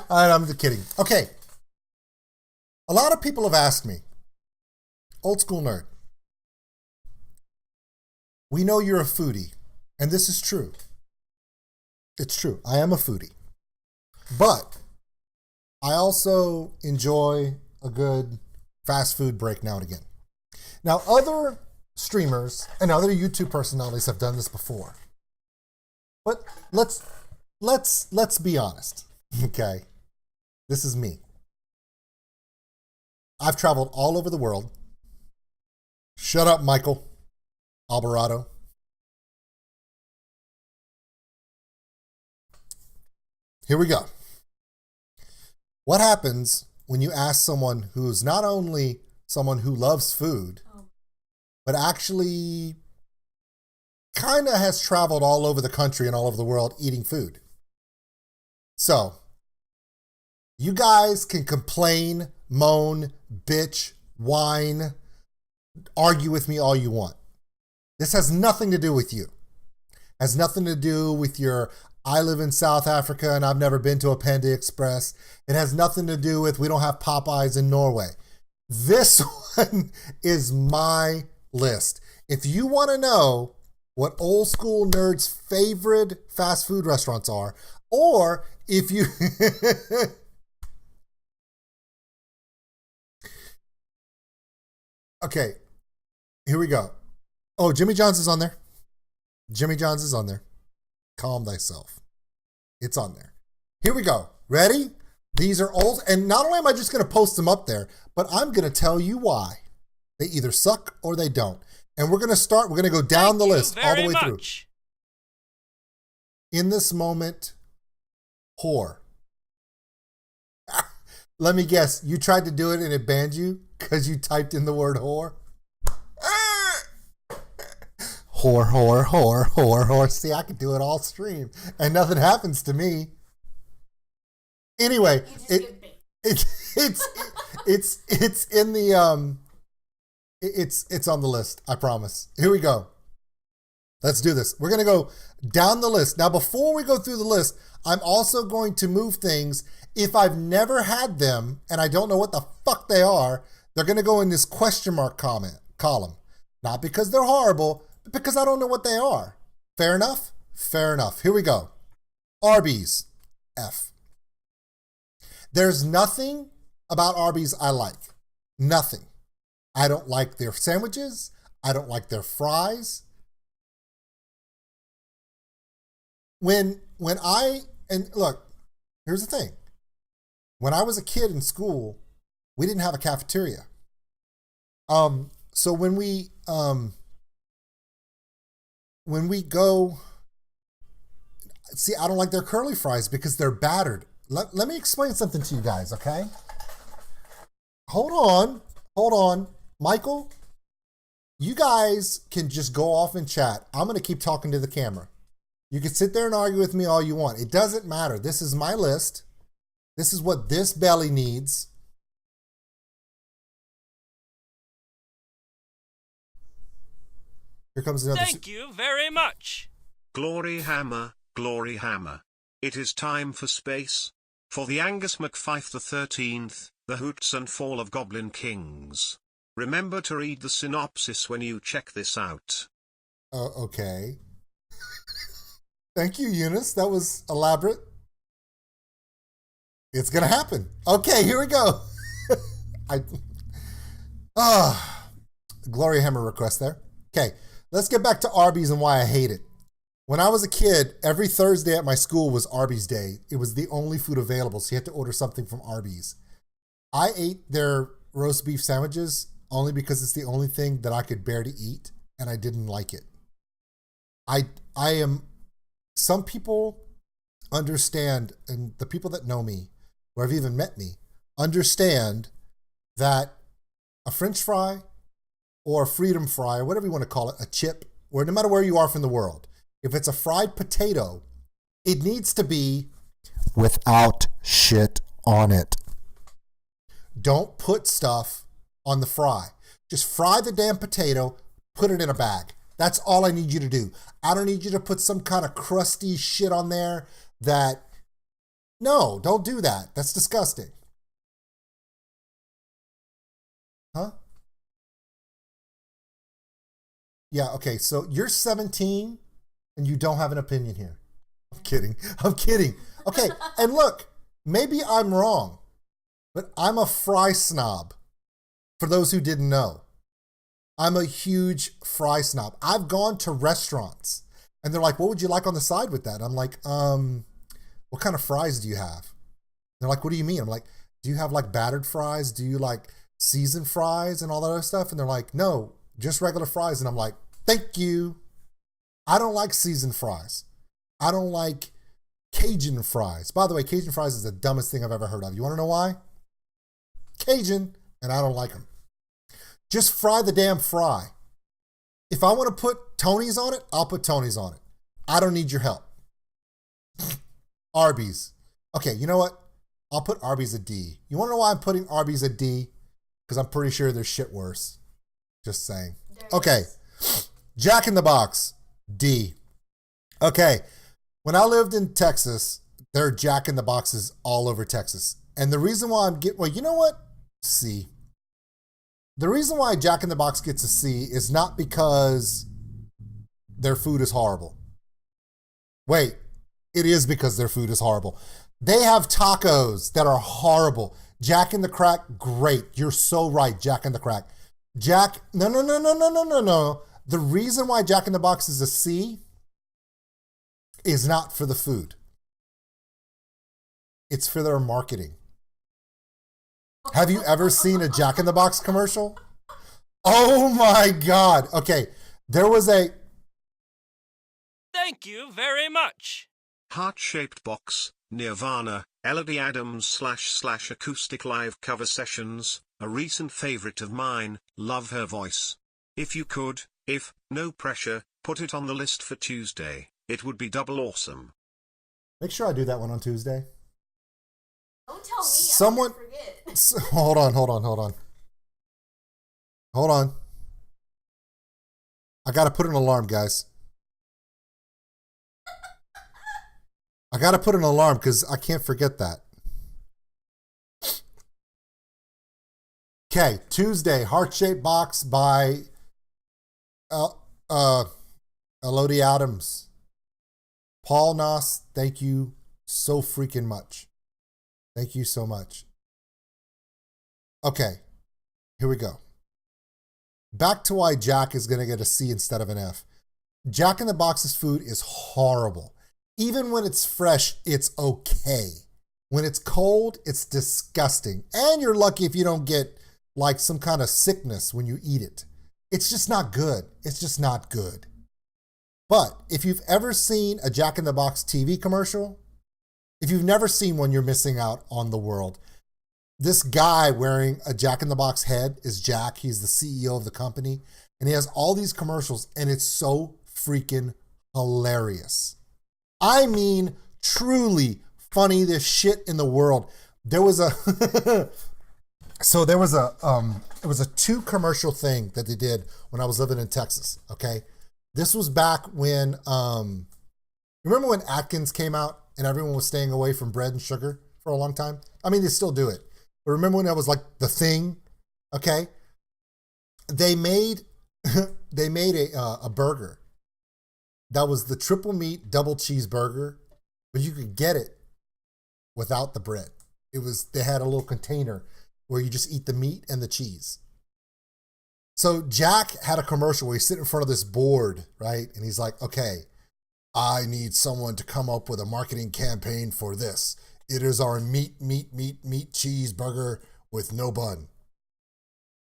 I'm just kidding. Okay. A lot of people have asked me, Old School Nerd, we know you're a foodie, and this is true. It's true. I am a foodie. But I also enjoy a good fast food break now and again. Now, other streamers and other YouTube personalities have done this before. But let's be honest, okay? This is me. I've traveled all over the world. Shut up, Michael Alvarado. Here we go. What happens when you ask someone who's not only someone who loves food, but actually kind of has traveled all over the country and all over the world eating food? So, you guys can complain, moan, bitch, whine, argue with me all you want. This has nothing to do with you. Has nothing to do with your, I live in South Africa and I've never been to a Panda Express. It has nothing to do with we don't have Popeyes in Norway. This one is my list. If you want to know what Old School Nerd's favorite fast food restaurants are, or if you... Okay, here we go. Oh, Jimmy John's is on there. Jimmy John's is on there. Calm thyself. It's on there. Here we go. Ready? These are old, and not only am I just going to post them up there, but I'm going to tell you why. They either suck or they don't. And we're going to go down the list all the way through. In this moment, whore. Let me guess, you tried to do it and it banned you because you typed in the word whore? Whore, whore, whore, whore, whore. See, I could do it all stream and nothing happens to me. Anyway, it's in the it's on the list, I promise. Here we go. Let's do this. We're going to go down the list. Now, before we go through the list, I'm also going to move things. If I've never had them and I don't know what the fuck they are, they're going to go in this question mark column. Not because they're horrible, but because I don't know what they are. Fair enough? Fair enough. Here we go. Arby's. F. There's nothing about Arby's I like. Nothing. I don't like their sandwiches. I don't like their fries. And look, here's the thing. When I was a kid in school, we didn't have a cafeteria. So when we go, see, I don't like their curly fries because they're battered. Let me explain something to you guys, okay? Hold on. Michael, you guys can just go off and chat. I'm going to keep talking to the camera. You can sit there and argue with me all you want. It doesn't matter. This is my list. This is what this belly needs. Here comes another. Thank you very much. Glory Hammer, Glory Hammer. It is time for space. For the Angus MacFife the 13th, the Hoots and Fall of Goblin Kings. Remember to read the synopsis when you check this out. Okay. Thank you, Eunice. That was elaborate. It's going to happen. Okay, here we go. Glory Hammer request there. Okay, let's get back to Arby's and why I hate it. When I was a kid, every Thursday at my school was Arby's Day. It was the only food available, so you had to order something from Arby's. I ate their roast beef sandwiches only because it's the only thing that I could bear to eat, and I didn't like it. Some people understand, and the people that know me, or have even met me, understand that a French fry or a freedom fry, or whatever you want to call it, a chip, or no matter where you are from the world, if it's a fried potato, it needs to be without shit on it. Don't put stuff on the fry. Just fry the damn potato, put it in a bag. That's all I need you to do. I don't need you to put some kind of crusty shit on there that No, don't do that. That's disgusting. Huh? Yeah, okay. So you're 17 and you don't have an opinion here. I'm kidding. I'm kidding. Okay, and look, maybe I'm wrong, but I'm a fry snob. For those who didn't know, I'm a huge fry snob. I've gone to restaurants and they're like, what would you like on the side with that? I'm like, what kind of fries do you have? They're like, what do you mean? I'm like, do you have like battered fries? Do you like seasoned fries and all that other stuff? And they're like, no, just regular fries. And I'm like, thank you. I don't like seasoned fries. I don't like Cajun fries. By the way, Cajun fries is the dumbest thing I've ever heard of. You want to know why? Cajun, and I don't like them. Just fry the damn fry. If I want to put Tony's on it, I'll put Tony's on it. I don't need your help. Arby's. Okay, you know what? I'll put Arby's a D. You want to know why I'm putting Arby's a D? Because I'm pretty sure there's shit worse. Just saying. Okay. Jack in the Box, D. Okay. When I lived in Texas, there are Jack in the Boxes all over Texas. And the reason why well, you know what? C. The reason why Jack in the Box gets a C is not because their food is horrible. Wait, it is because their food is horrible. They have tacos that are horrible. Jack in the Crack, great. You're so right, Jack in the Crack. No. The reason why Jack in the Box is a C is not for the food. It's for their marketing. Have you ever seen a Jack in the Box commercial? Oh my God. Okay, there was a... Thank you very much. Heart-shaped box, Nirvana, Elodie Adams / acoustic live cover sessions, a recent favorite of mine, love her voice. If you could, if, no pressure, put it on the list for Tuesday, it would be double awesome. Make sure I do that one on Tuesday. Don't tell me. Someone... I forget. Hold on. I got to put an alarm, guys. I got to put an alarm because I can't forget that. Okay, Tuesday, Heart-Shaped Box by Elodie Adams. Paul Noss, thank you so freaking much. Thank you so much. Okay, here we go. Back to why Jack is going to get a C instead of an F. Jack in the Box's food is horrible. Even when it's fresh, it's okay. When it's cold, it's disgusting. And you're lucky if you don't get like some kind of sickness when you eat it. It's just not good. It's just not good. But if you've ever seen a Jack in the Box TV commercial, if you've never seen one, you're missing out on the world. This guy wearing a Jack in the Box head is Jack. He's the CEO of the company. And he has all these commercials, and it's so freaking hilarious. I mean, truly funniest shit in the world. There was a it was a 2 commercial thing that they did when I was living in Texas. Okay, this was back when remember when Atkins came out and everyone was staying away from bread and sugar for a long time. I mean, they still do it, but remember when that was like the thing? Okay, they made a burger. That was the triple meat double cheeseburger, but you could get it without the bread. They had a little container where you just eat the meat and the cheese. So Jack had a commercial where he's sitting in front of this board, right? And he's like, okay, I need someone to come up with a marketing campaign for this. It is our meat cheeseburger with no bun.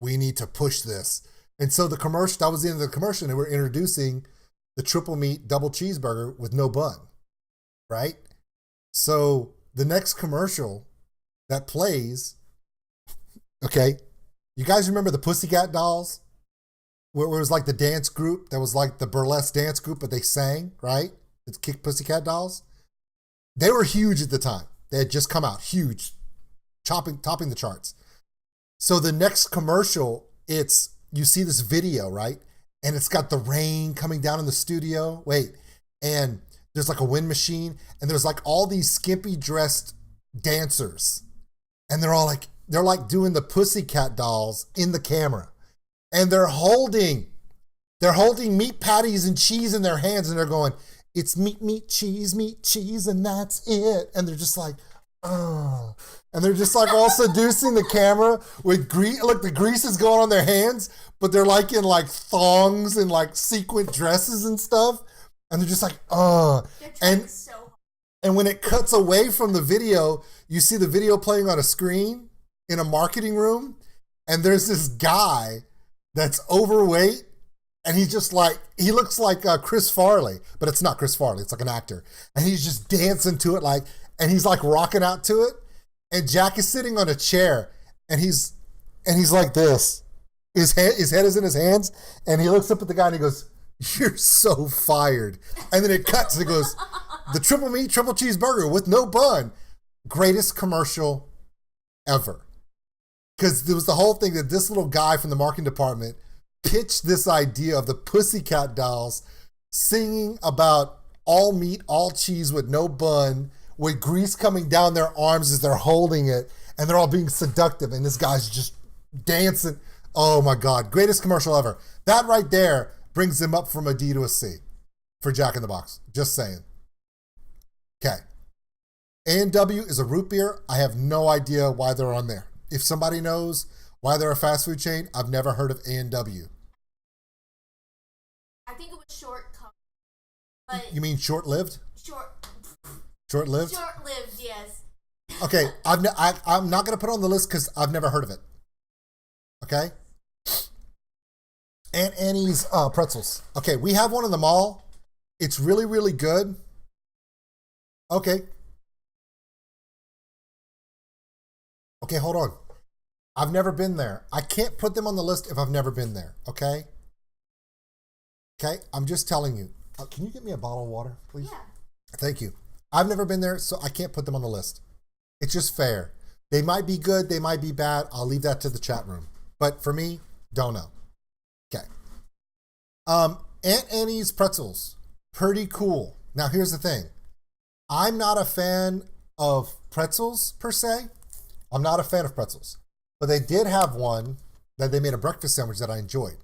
We need to push this. And so the commercial, that was the end of the commercial, and they were introducing the triple meat double cheeseburger with no bun, right? So the next commercial that plays, okay, you guys remember the Pussycat Dolls? Where it was like the dance group that was like the burlesque dance group, but they sang, right? It's Kick Pussycat Dolls. They were huge at the time. They had just come out, huge, topping the charts. So the next commercial, you see this video, right? And it's got the rain coming down in the studio. Wait, and there's like a wind machine, and there's like all these skimpy dressed dancers, and they're like doing the pussycat dolls in the camera, and they're holding meat patties and cheese in their hands, and they're going, it's meat, cheese, and that's it. And they're just like, oh. And they're just like all seducing the camera with grease. Look, the grease is going on their hands, but they're like in like thongs and like sequin dresses and stuff. And they're just like, oh. And when it cuts away from the video, you see the video playing on a screen in a marketing room. And there's this guy that's overweight. And he's just like, he looks like Chris Farley, but it's not Chris Farley. It's like an actor. And he's just dancing to it and he's like rocking out to it. And Jack is sitting on a chair and he's like this. His head is in his hands. And he looks up at the guy and he goes, you're so fired. And then it cuts and it goes, the triple meat, triple cheeseburger with no bun. Greatest commercial ever. Because there was the whole thing that this little guy from the marketing department pitched this idea of the pussycat dolls singing about all meat, all cheese with no bun, with grease coming down their arms as they're holding it, and they're all being seductive, and this guy's just dancing. Oh my God, greatest commercial ever. That right there brings him up from a D to a C for Jack in the Box. Just saying. Okay. A&W is a root beer. I have no idea why they're on there. If somebody knows why they're a fast food chain, I've never heard of A&W. I think it was short-lived. But you mean short-lived? Short-lived? Short-lived, yes. Okay, I'm not going to put it on the list because I've never heard of it. Okay? Aunt Annie's pretzels. Okay, we have one in the mall. It's really, really good. Okay. Okay, hold on. I've never been there. I can't put them on the list if I've never been there, okay? Okay, I'm just telling you. Can you get me a bottle of water, please? Yeah. Thank you. I've never been there, so I can't put them on the list. It's just fair. They might be good, they might be bad. I'll leave that to the chat room. But for me, don't know. Okay. Aunt Annie's pretzels. Pretty cool. Now, here's the thing. I'm not a fan of pretzels, per se. I'm not a fan of pretzels. But they did have one that they made a breakfast sandwich that I enjoyed.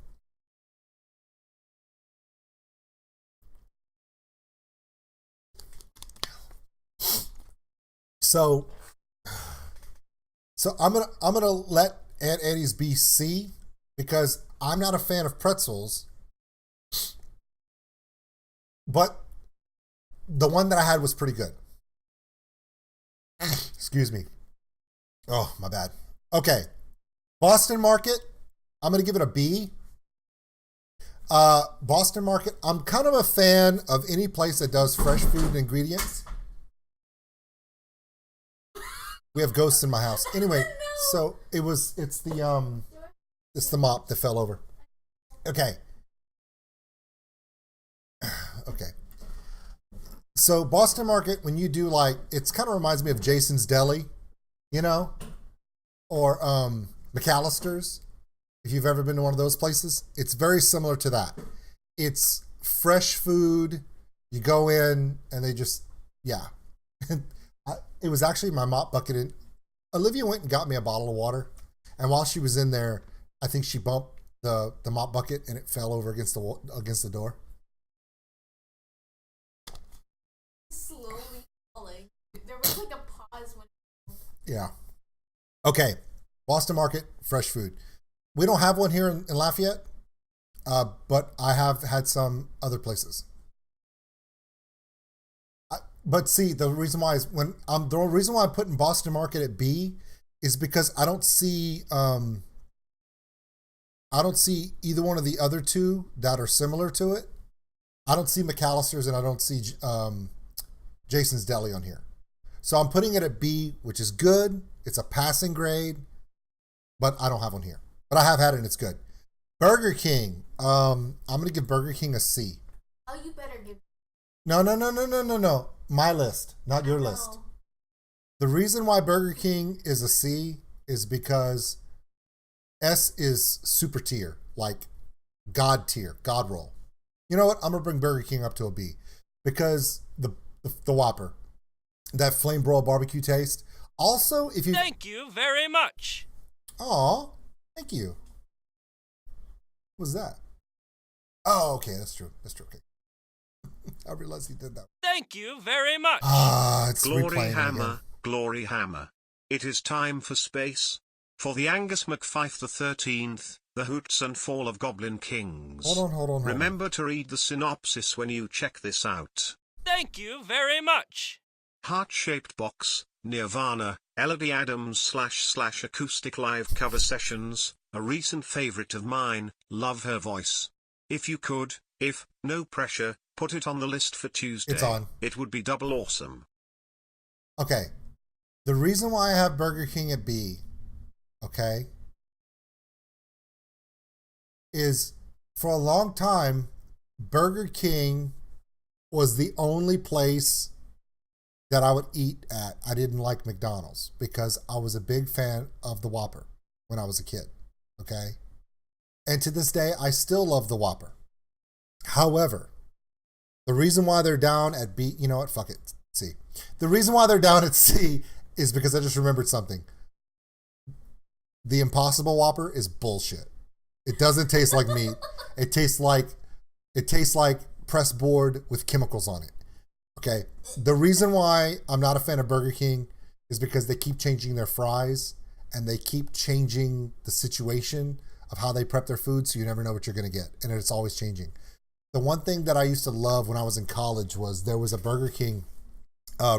So I'm gonna let Aunt Annie's be C because I'm not a fan of pretzels. But the one that I had was pretty good. Excuse me. Oh, my bad. Okay. Boston Market, I'm going to give it a B. Boston Market, I'm kind of a fan of any place that does fresh food and ingredients. We have ghosts in my house. Anyway, so it's the mop that fell over. Okay. Okay. So Boston Market, when you do it kind of reminds me of Jason's Deli, you know, or McAllister's. If you've ever been to one of those places, it's very similar to that. It's fresh food. You go in and they just, yeah. It was actually my mop bucket. Olivia went and got me a bottle of water. And while she was in there, I think she bumped the mop bucket and it fell over against the door. Slowly falling. There was like a pause when. Yeah. Okay. Boston Market, fresh food. We don't have one here in Lafayette, but I have had some other places. But see, the reason why I'm putting Boston Market at B is because I don't see either one of the other two that are similar to it. I don't see McAllister's and I don't see Jason's Deli on here. So I'm putting it at B, which is good. It's a passing grade, but I don't have one here. But I have had it and it's good. Burger King. I'm going to give Burger King a C. Oh, you better give. No. My list, not your list. The reason why Burger King is a C is because S is super tier, like God tier, God roll. You know what? I'm going to bring Burger King up to a B. because the Whopper, that flame broiled barbecue taste. Also, if you Thank you very much. Aw, thank you. What was that? Oh, okay, that's true. Okay. I realized he did that. Thank you very much. It's Glory replaying it Hammer, again. Glory Hammer. It is time for space. For the Angus McFife the 13th, the hoots and fall of Goblin Kings. Hold on. Remember to read the synopsis when you check this out. Thank you very much. Heart-shaped box, Nirvana, Elodie Adams / acoustic live cover sessions, a recent favorite of mine, love her voice. If you could, if, no pressure, put it on the list for Tuesday. It's on. It would be double awesome. Okay. The reason why I have Burger King at B, okay, is for a long time, Burger King was the only place that I would eat at. I didn't like McDonald's because I was a big fan of the Whopper when I was a kid, okay? And to this day, I still love the Whopper. However, the reason why they're down at B, you know what, fuck it, C. The reason why they're down at C is because I just remembered something. The Impossible Whopper is bullshit. It doesn't taste like meat. It tastes like pressed board with chemicals on it. Okay. The reason why I'm not a fan of Burger King is because they keep changing their fries and they keep changing the situation of how they prep their food, so you never know what you're going to get, and it's always changing. The one thing that I used to love when I was in college was there was a Burger King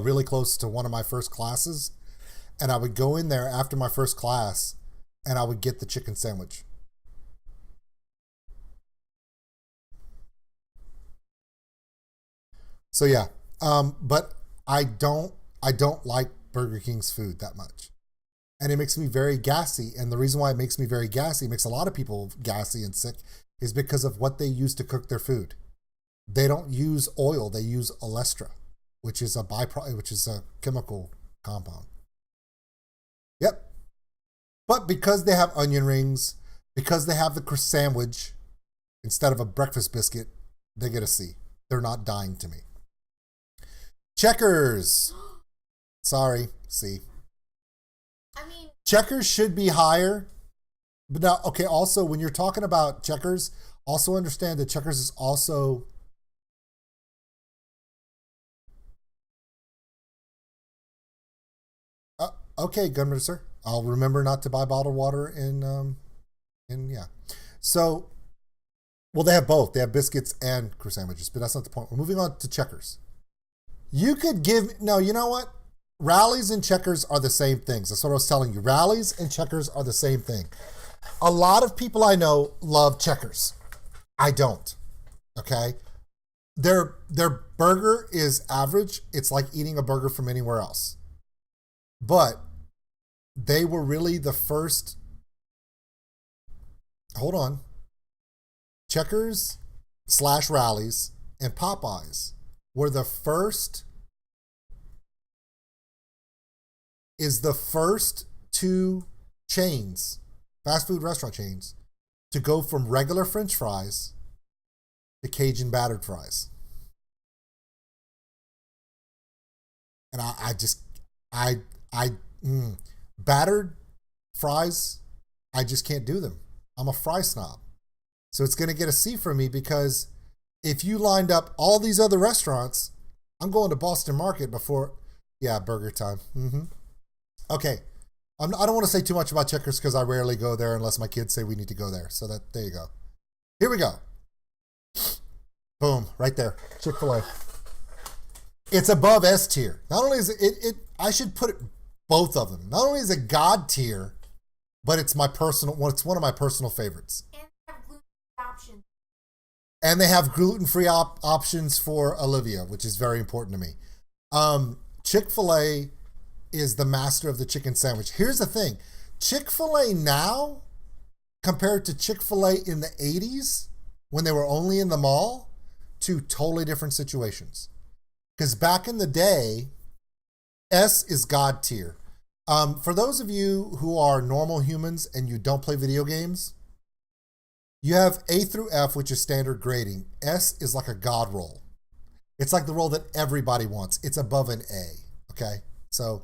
really close to one of my first classes, and I would go in there after my first class and I would get the chicken sandwich. So yeah, but I don't like Burger King's food that much. And it makes me very gassy. And the reason why it makes me very gassy, makes a lot of people gassy and sick, is because of what they use to cook their food. They don't use oil, they use olestra, which is a byproduct, which is a chemical compound. Yep. But because they have onion rings, because they have the Chris sandwich instead of a breakfast biscuit, they get a C. They're not dying to me. Checkers. Sorry, C. I mean, Checkers should be higher. But now, okay, also, when you're talking about Checkers, also understand that Checkers is also... okay, Gunner, sir. I'll remember not to buy bottled water yeah. So, well, they have both. They have biscuits and Chris sandwiches, but that's not the point. We're moving on to Checkers. You could give... No, you know what? Rallies and Checkers are the same things. That's what I was telling you. Rallies and Checkers are the same thing. A lot of people I know love Checkers. I don't. Okay? Their burger is average. It's like eating a burger from anywhere else. But they were really the first... Hold on. Checkers / Rallies and Popeyes were the first... is the first two chains, fast food restaurant chains, to go from regular French fries to Cajun battered fries. And battered fries, I just can't do them. I'm a fry snob. So it's going to get a C for me because if you lined up all these other restaurants, I'm going to Boston Market before, yeah, burger time. Okay, I don't want to say too much about Checkers because I rarely go there unless my kids say we need to go there. So there you go. Here we go. Boom, right there. Chick-fil-A. It's above S tier. Not only is it I should put it both of them. Not only is it God tier, but it's it's one of my personal favorites. and they have gluten-free options. And they have gluten-free options for Olivia, which is very important to me. Chick-fil-A is the master of the chicken sandwich. Here's the thing. Chick-fil-A now, compared to Chick-fil-A in the 80s, when they were only in the mall, two totally different situations. Because back in the day, S is God tier. For those of you who are normal humans and you don't play video games, you have A through F, which is standard grading. S is like a God roll. It's like the role that everybody wants. It's above an A. Okay. So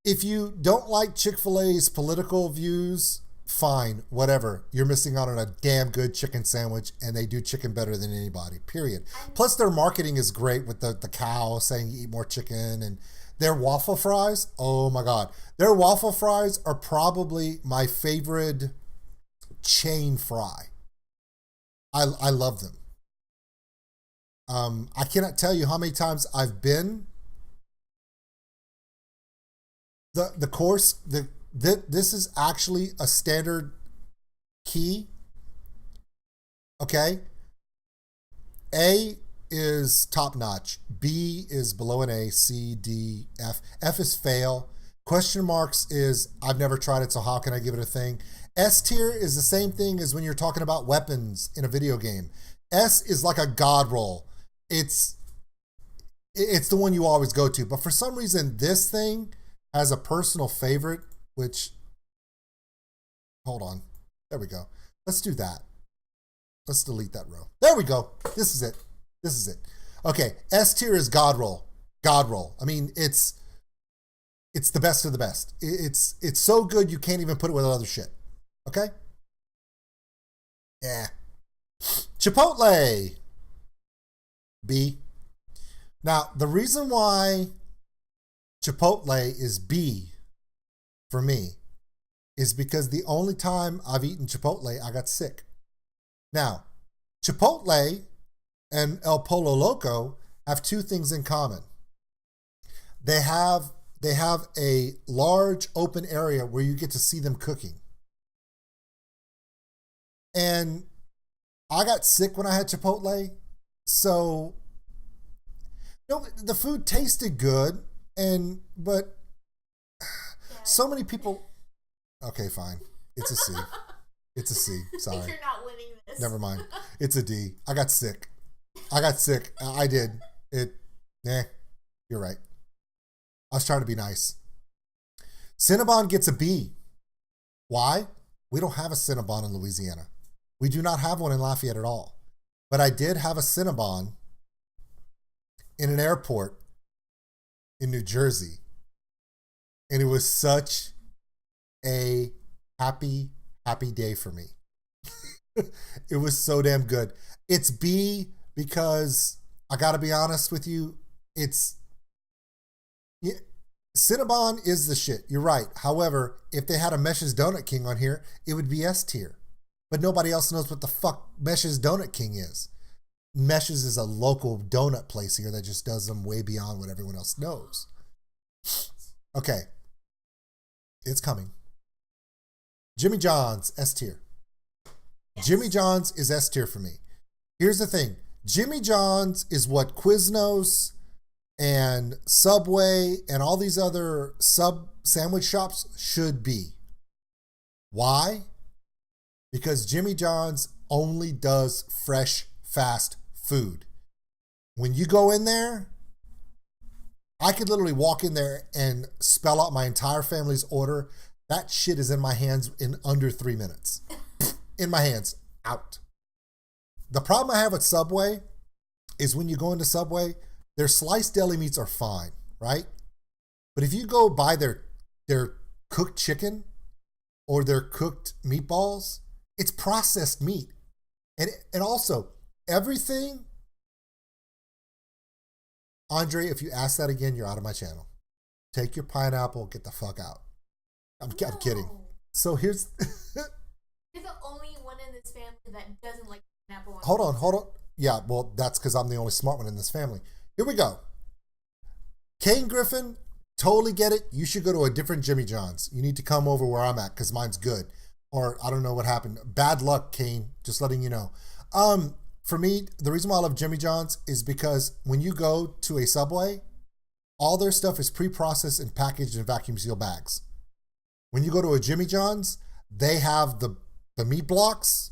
if you don't like Chick-fil-A's political views, fine, whatever. You're missing out on a damn good chicken sandwich, and they do chicken better than anybody, period. Plus, their marketing is great with the cow saying you eat more chicken, and their waffle fries, oh my God. Their waffle fries are probably my favorite chain fry. I love them. I cannot tell you how many times I've been. The course, this is actually a standard key. Okay. A is top notch. B is below an A. C, D, F. F is fail. Question marks is I've never tried it, so how can I give it a thing? S tier is the same thing as when you're talking about weapons in a video game. S is like a god roll. It's the one you always go to. But for some reason, this thing has a personal favorite, which, hold on. There we go. Let's do that. Let's delete that row. There we go. This is it. This is it. Okay. S tier is God roll. God roll. I mean, it's the best of the best. It's so good you can't even put it with other shit. Okay? Yeah. Chipotle. B. Now, the reason why Chipotle is B for me is because the only time I've eaten Chipotle, I got sick. Now, Chipotle and El Polo Loco have two things in common. They have a large open area where you get to see them cooking. And I got sick when I had Chipotle, so the food tasted good, but so many people. Okay, fine. It's a C. It's a C. Sorry. You're not winning this. Never mind. It's a D. I got sick. I did. You're right. I was trying to be nice. Cinnabon gets a B. Why? We don't have a Cinnabon in Louisiana. We do not have one in Lafayette at all. But I did have a Cinnabon in an airport in New Jersey. And it was such a happy day for me. It was so damn good. It's B because I got to be honest with you. Cinnabon is the shit. You're right. However, if they had a Mesh's Donut King on here, it would be S tier. But nobody else knows what the fuck Mesh's Donut King is. Mesh's is a local donut place here that just does them way beyond what everyone else knows. Okay. It's coming. Jimmy John's, S tier. Yes. Jimmy John's is S tier for me. Here's the thing. Jimmy John's is what Quiznos and Subway and all these other sub sandwich shops should be. Why? Because Jimmy John's only does fresh, fast food. When you go in there, I could literally walk in there and spell out my entire family's order. That shit is in my hands in under 3 minutes. In my hands, out. The problem I have with Subway is when you go into Subway, their sliced deli meats are fine, right? But if you go buy their cooked chicken or their cooked meatballs, it's processed meat. And also, everything, Andre, if you ask that again, you're out of my channel. Take your pineapple, get the fuck out. I'm kidding. So here's... You're the only one in this family that doesn't like pineapple. Hold on. Yeah, well, that's because I'm the only smart one in this family. Here we go. Kane Griffin, totally get it. You should go to a different Jimmy John's. You need to come over where I'm at because mine's good. Or I don't know what happened. Bad luck, Kane. Just letting you know. For me, the reason why I love Jimmy John's is because when you go to a Subway, all their stuff is pre-processed and packaged in vacuum seal bags. When you go to a Jimmy John's, they have the meat blocks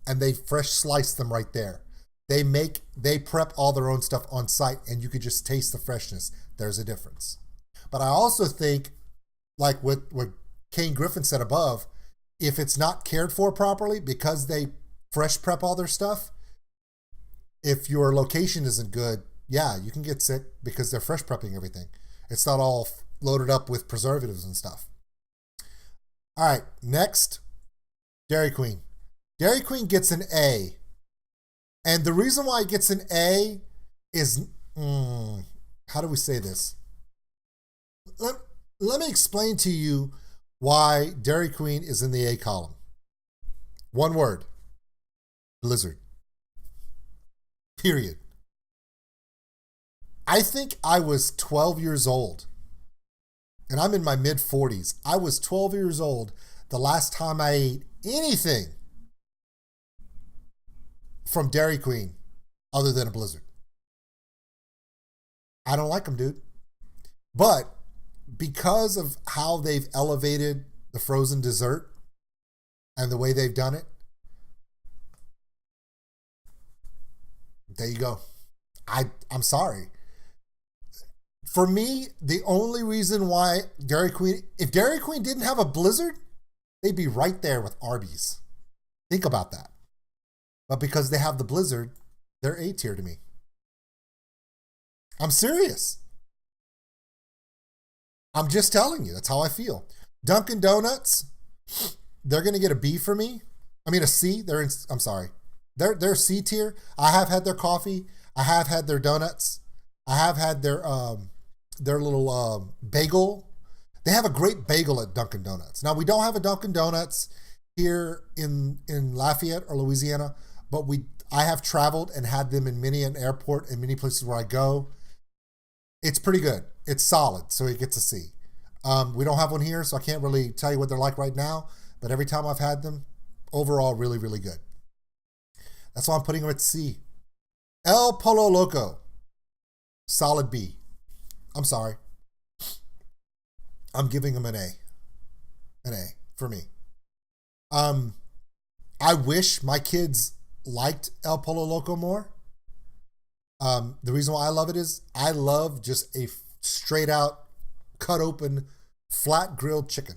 and they fresh slice them right there. They prep all their own stuff on site and you could just taste the freshness. There's a difference. But I also think, like what Kane Griffin said above, if it's not cared for properly, because they fresh prep all their stuff, if your location isn't good, yeah, you can get sick because they're fresh prepping everything. It's not all loaded up with preservatives and stuff. All right, next, Dairy Queen. Dairy Queen gets an A. And the reason why it gets an A is, how do we say this? Let me explain to you why Dairy Queen is in the A column. One word: Blizzard. Period. I think I was 12 years old, and I'm in my mid-40s. I was 12 years old the last time I ate anything from Dairy Queen other than a Blizzard. I don't like them, dude. But because of how they've elevated the frozen dessert and the way they've done it, there you go. I'm sorry. For me, the only reason why Dairy Queen, if Dairy Queen didn't have a Blizzard, they'd be right there with Arby's. Think about that. But because they have the Blizzard, they're A tier to me. I'm serious. I'm just telling you, that's how I feel. Dunkin Donuts, they're going to get a B for me. I mean a C. I'm sorry. They're C tier. I have had their coffee. I have had their donuts. I have had their little bagel. They have a great bagel at Dunkin Donuts. Now, we don't have a Dunkin Donuts here in Lafayette or Louisiana, but I have traveled and had them in many an airport and many places where I go. It's pretty good. It's solid, so it gets a C. We don't have one here, so I can't really tell you what they're like right now, but every time I've had them, overall, really, really good. That's why I'm putting them at C. El Polo Loco, solid B. I'm sorry. I'm giving them an A. An A for me. I wish my kids liked El Polo Loco more. The reason why I love it is I love just a straight out, cut open, flat grilled chicken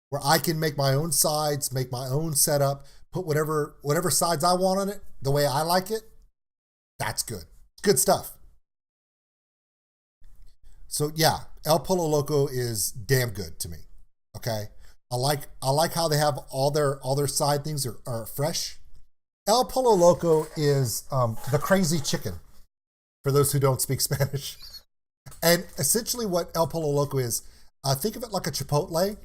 where I can make my own sides, make my own setup, put whatever sides I want on it, the way I like it. That's good. Good stuff. So yeah, El Polo Loco is damn good to me. Okay. I like how they have all their side things are fresh. El Polo Loco is the crazy chicken, for those who don't speak Spanish. And essentially what El Polo Loco is, think of it like a Chipotle,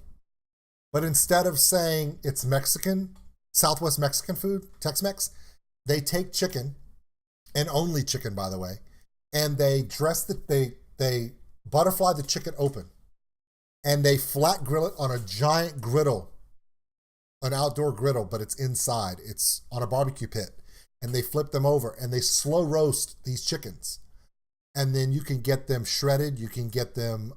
but instead of saying it's Mexican, Southwest Mexican food, Tex-Mex, they take chicken, and only chicken, by the way, and they they butterfly the chicken open, and they flat grill it on a giant griddle, an outdoor griddle, but it's inside. It's on a barbecue pit, and they flip them over, and they slow roast these chickens. And then you can get them shredded. You can get them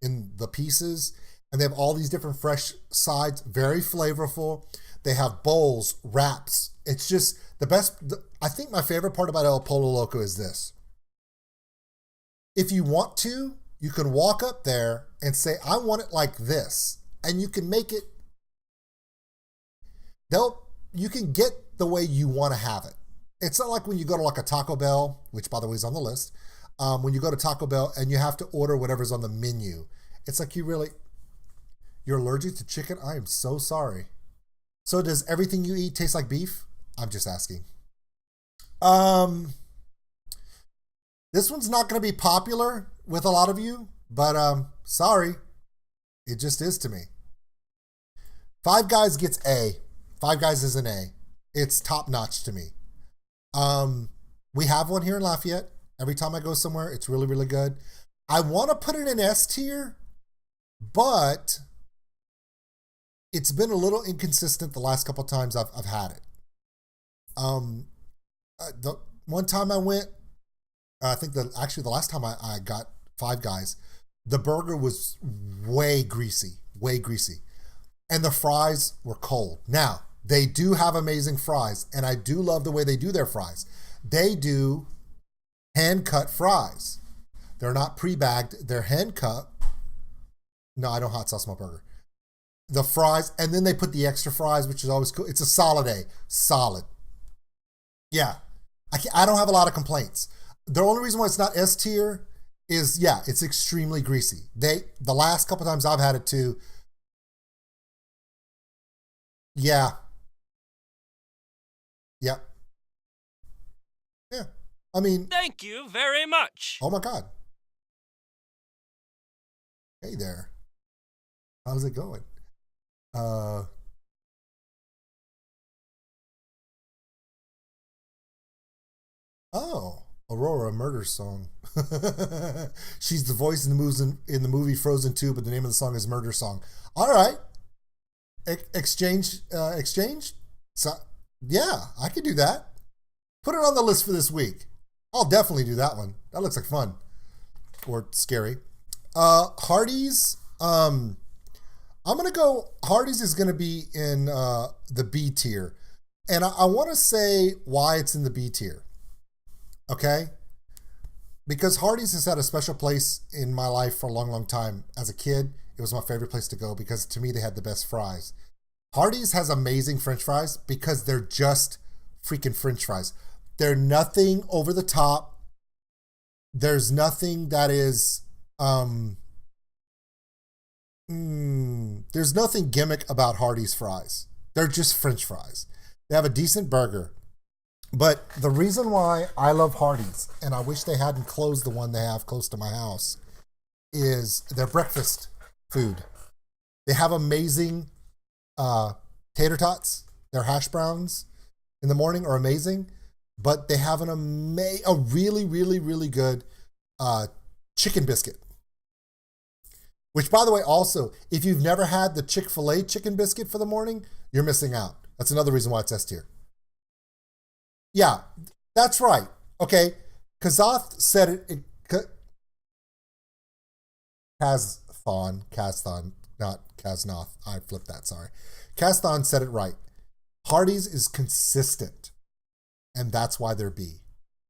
in the pieces, and they have all these different fresh sides, very flavorful. They have bowls, wraps. It's just the best. I think my favorite part about El Polo Loco is this. If you want to, you can walk up there and say, I want it like this. And you can make it, you can get the way you want to have it. It's not like when you go to like a Taco Bell, which by the way is on the list. When you go to Taco Bell and you have to order whatever's on the menu. It's like you're allergic to chicken? I am so sorry. So does everything you eat taste like beef? I'm just asking. This one's not going to be popular with a lot of you, but sorry. It just is to me. Five Guys gets A. Five Guys is an A. It's top notch to me. We have one here in Lafayette. Every time I go somewhere, it's really, really good. I want to put it in S tier, but it's been a little inconsistent the last couple of times I've had it. The one time I went, I think the last time I got Five Guys, the burger was way greasy. And the fries were cold. Now, they do have amazing fries, and I do love the way they do their fries. They do hand-cut fries. They're not pre-bagged. They're hand-cut. No, I don't hot sauce my burger. the fries, and then they put the extra fries, which is always cool. It's a solid A. Solid. Yeah. I don't have a lot of complaints. The only reason why it's not S tier is, yeah, it's extremely greasy. The last couple times I've had it too, yeah. Yep. Yeah. I mean, Thank you very much. oh my God. Hey there. How's it going? Oh, Aurora Murder Song. She's the voice in the movie Frozen 2, but the name of the song is Murder Song. All right. Exchange. So, yeah, I could do that. Put it on the list for this week. I'll definitely do that one. That looks like fun. Or scary. Hardee's. I'm gonna go. Hardee's is gonna be in the B tier, and I want to say why it's in the B tier. Okay, because Hardee's has had a special place in my life for a long, long time. As a kid, it was my favorite place to go because to me they had the best fries. Hardee's has amazing French fries because they're just freaking French fries. They're nothing over the top. There's nothing that is there's nothing gimmick about Hardee's fries. They're just French fries. They have a decent burger. But the reason why I love Hardee's, and I wish they hadn't closed the one they have close to my house, is their breakfast food. They have amazing tater tots. Their hash browns in the morning are amazing. But they have a really, really, really good chicken biscuit. Which, by the way, also, if you've never had the Chick-Fil-A chicken biscuit for the morning, you're missing out. That's another reason why it's S tier. Yeah, that's right. Okay, Kazoth said it. Kazthon, not Kaznoth. I flipped that, sorry. Kazthon said it right. Hardee's is consistent, and that's why they're B.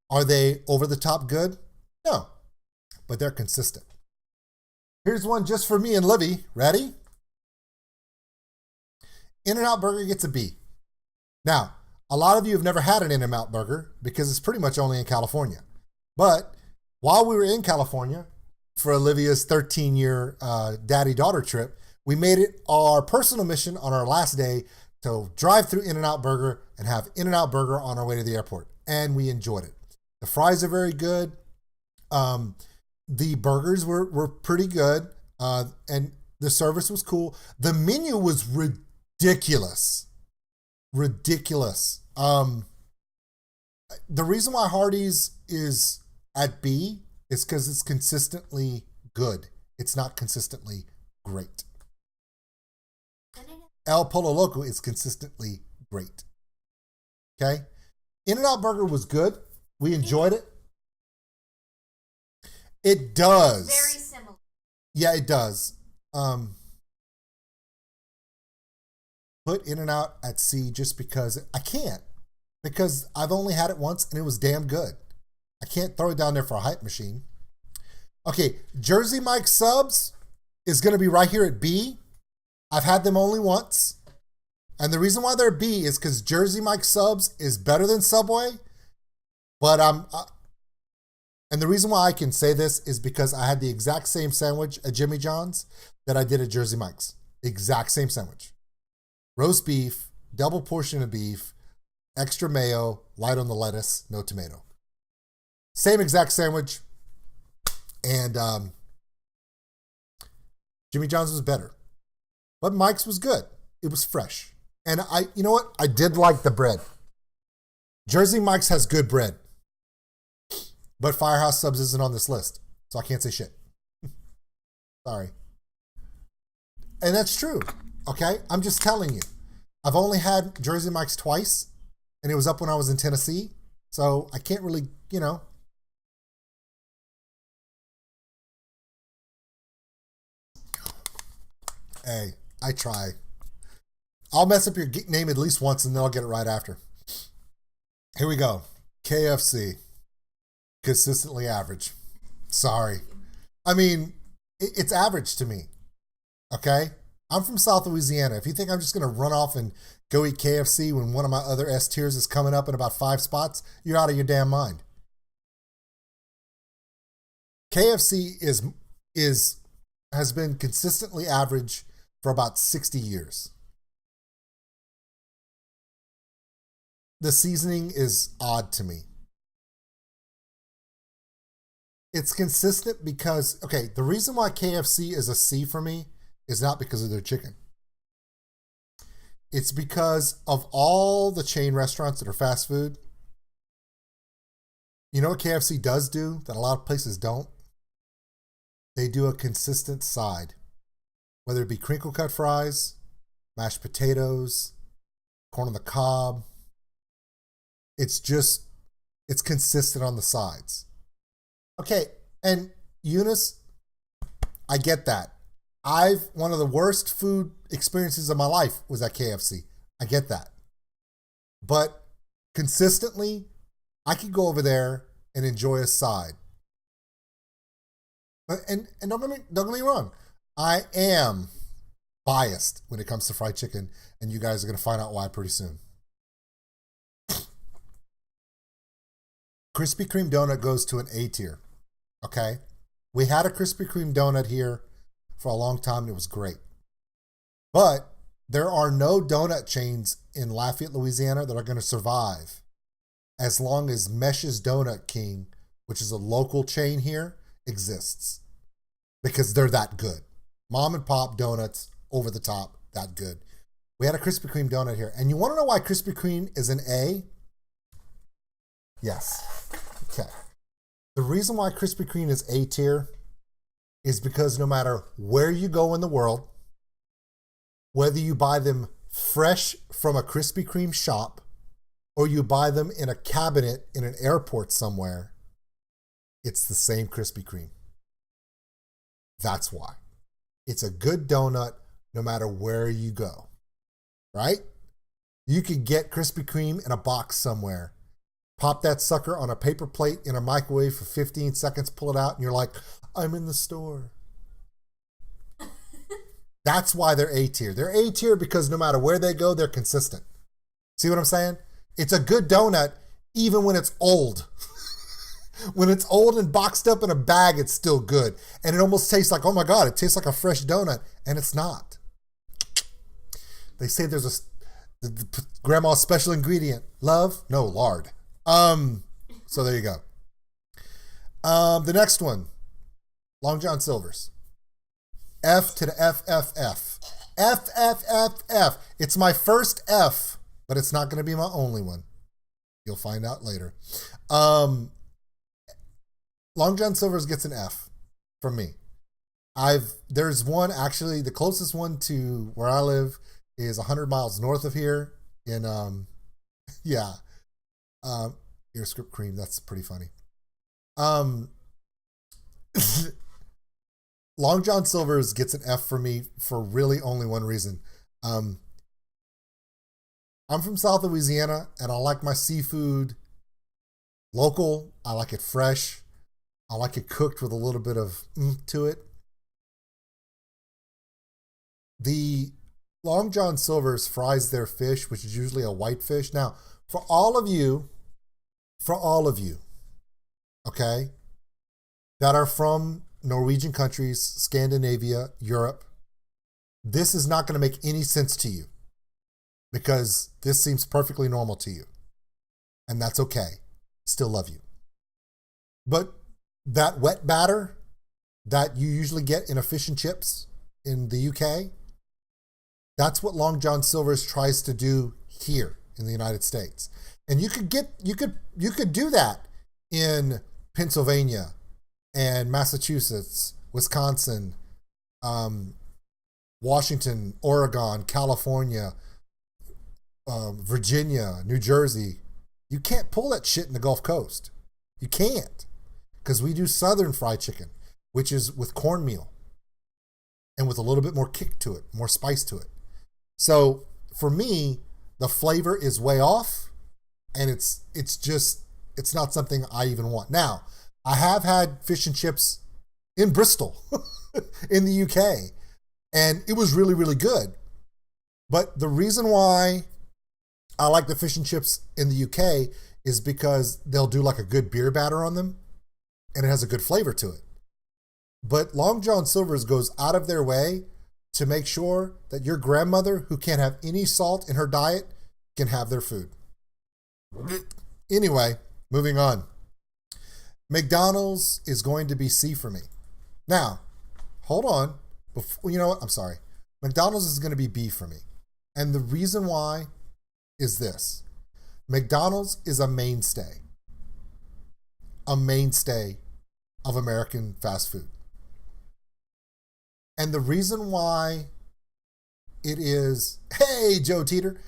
Are they over the top good? No, but they're consistent. Here's one just for me and Livy. Ready? In-N-Out Burger gets a B. Now, a lot of you have never had an In-N-Out Burger because it's pretty much only in California. But while we were in California for Olivia's 13-year daddy-daughter trip, we made it our personal mission on our last day to drive through In-N-Out Burger and have In-N-Out Burger on our way to the airport. And we enjoyed it. The fries are very good. The burgers were pretty good. And the service was cool. The menu was ridiculous. Ridiculous. The reason why Hardee's is at B is because it's consistently good. It's not consistently great. El Polo Loco is consistently great. Okay? In-N-Out Burger was good. We enjoyed it. It does. Very similar. Yeah, it does. Put In-N-Out at C just because I can't. Because I've only had it once and it was damn good. I can't throw it down there for a hype machine. Okay, Jersey Mike subs is going to be right here at B. I've had them only once. And the reason why they're B is because Jersey Mike subs is better than Subway. But and the reason why I can say this is because I had the exact same sandwich at Jimmy John's that I did at Jersey Mike's. Exact same sandwich. Roast beef, double portion of beef, extra mayo, light on the lettuce, no tomato. Same exact sandwich. And Jimmy John's was better. But Mike's was good. It was fresh. And you know what? I did like the bread. Jersey Mike's has good bread. But Firehouse Subs isn't on this list. So I can't say shit. Sorry. And that's true. Okay? I'm just telling you. I've only had Jersey Mike's twice. And it was up when I was in Tennessee. So I can't really, Hey, I try. I'll mess up your name at least once and then I'll get it right after. Here we go. KFC. Consistently average. Sorry. I mean, it's average to me. Okay? I'm from South Louisiana. If you think I'm just going to run off and go eat KFC when one of my other S tiers is coming up in about 5 spots, you're out of your damn mind. KFC has been consistently average for about 60 years. The seasoning is odd to me. It's consistent because, okay, the reason why KFC is a C for me is not because of their chicken. It's because of all the chain restaurants that are fast food. You know what KFC does do that a lot of places don't? They do a consistent side. Whether it be crinkle cut fries, mashed potatoes, corn on the cob. It's consistent on the sides. Okay, and Eunice, I get that. One of the worst food experiences of my life was at KFC. I get that. But consistently, I could go over there and enjoy a side. And don't get me wrong, I am biased when it comes to fried chicken, and you guys are going to find out why pretty soon. Krispy Kreme donut goes to an A tier. Okay? We had a Krispy Kreme donut here for a long time, and it was great. But there are no donut chains in Lafayette, Louisiana that are going to survive as long as Mesh's Donut King, which is a local chain here, exists. Because they're that good. Mom and pop donuts, over the top, that good. We had a Krispy Kreme donut here. And you want to know why Krispy Kreme is an A? Yes. Okay. The reason why Krispy Kreme is A tier is because no matter where you go in the world, whether you buy them fresh from a Krispy Kreme shop or you buy them in a cabinet in an airport somewhere, it's the same Krispy Kreme. That's why. It's a good donut no matter where you go, right? You could get Krispy Kreme in a box somewhere. Pop that sucker on a paper plate in a microwave for 15 seconds, pull it out, and you're like, I'm in the store. That's why they're A tier. They're A tier because no matter where they go, they're consistent. See what I'm saying? It's a good donut even when it's old. When it's old and boxed up in a bag, it's still good. And it almost tastes like, oh my God, it tastes like a fresh donut. And it's not. They say there's the grandma's special ingredient. Love? No, lard. So there you go. The next one, Long John Silver's. F to the F, F, F. F, F, F, F. It's my first F, but it's not going to be my only one. You'll find out later. Long John Silver's gets an F from me. There's one, actually, the closest one to where I live is 100 miles north of here in, Ear Script Cream. That's pretty funny. Long John Silver's gets an F for me for really only one reason. I'm from South Louisiana, and I like my seafood local. I like it fresh. I like it cooked with a little bit of to it. The Long John Silver's fries their fish, which is usually a white fish. Now, for all of you, okay, that are from Norwegian countries, Scandinavia, Europe, this is not going to make any sense to you because this seems perfectly normal to you. And that's okay. Still love you. But that wet batter that you usually get in a fish and chips in the UK, that's what Long John Silver's tries to do here in the United States. And you could do that in Pennsylvania and Massachusetts, Wisconsin, Washington, Oregon, California, Virginia, New Jersey. You can't pull that shit in the Gulf Coast. You can't. Because we do Southern fried chicken, which is with cornmeal and with a little bit more kick to it, more spice to it. So for me, the flavor is way off, and it's not something I even want. Now, I have had fish and chips in Bristol, in the UK, And it was really, really good. But the reason why I like the fish and chips in the UK is because they'll do like a good beer batter on them and it has a good flavor to it. But Long John Silver's goes out of their way to make sure that your grandmother, who can't have any salt in her diet, can have their food. Anyway, moving on. McDonald's is going to be C for me. Now, hold on. You know what? I'm sorry. McDonald's is going to be B for me. And the reason why is this. McDonald's is a mainstay of American fast food. And the reason why it is, hey, Joe Teeter,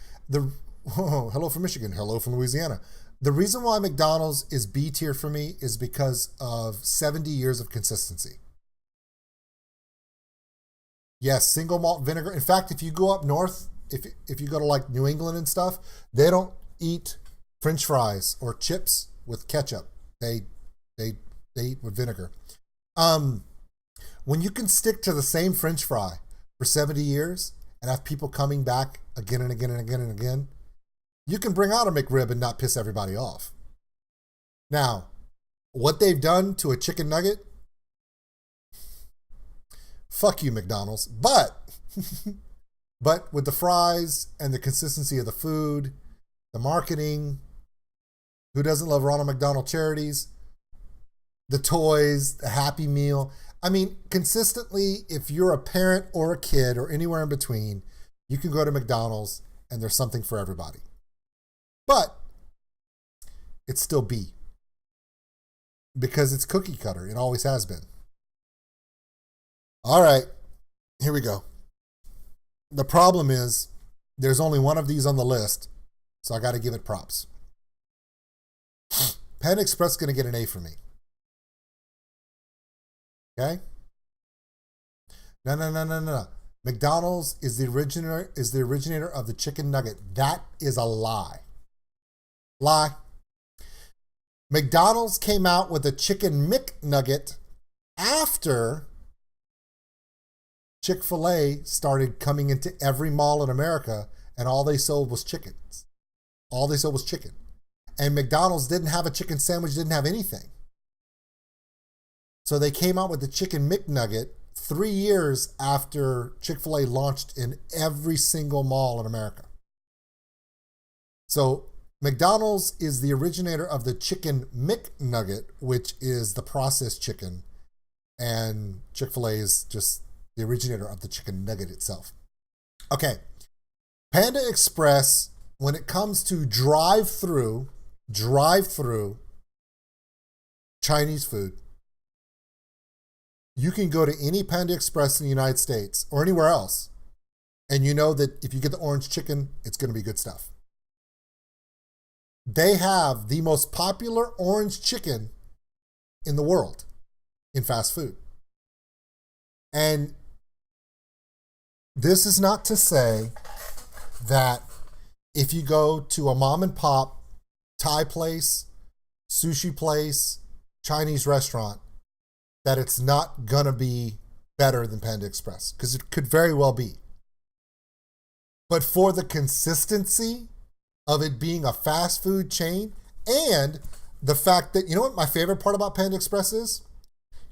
hello from Michigan, hello from Louisiana. The reason why McDonald's is B tier for me is because of 70 years of consistency. Yes, single malt vinegar. In fact, if you go up north, if you go to like New England and stuff, they don't eat French fries or chips with ketchup. They eat with vinegar. When you can stick to the same French fry for 70 years and have people coming back again and again and again and again, you can bring out a McRib and not piss everybody off. Now, what they've done to a chicken nugget, fuck you, McDonald's. But with the fries and the consistency of the food, the marketing, who doesn't love Ronald McDonald Charities, the toys, the Happy Meal. I mean, consistently, if you're a parent or a kid or anywhere in between, you can go to McDonald's and there's something for everybody. But it's still B because it's cookie cutter. It always has been. All right, here we go. The problem is there's only one of these on the list, so I got to give it props. Panda Express is going to get an A for me. Okay? No. McDonald's is the originator of the chicken nugget. That is a lie. Lie. McDonald's came out with a chicken McNugget after Chick-Fil-A started coming into every mall in America and all they sold was chickens. All they sold was chicken. And McDonald's didn't have a chicken sandwich, didn't have anything. So they came out with the chicken McNugget 3 years after Chick-fil-A launched in every single mall in America. So McDonald's is the originator of the chicken McNugget, which is the processed chicken. And Chick-fil-A is just the originator of the chicken nugget itself. Okay. Panda Express, when it comes to drive-through Chinese food, you can go to any Panda Express in the United States or anywhere else, and you know that if you get the orange chicken, it's going to be good stuff. They have the most popular orange chicken in the world in fast food. And this is not to say that if you go to a mom and pop Thai place, sushi place, Chinese restaurant, that it's not going to be better than Panda Express, because it could very well be. But for the consistency of it being a fast food chain and the fact that, you know what my favorite part about Panda Express is?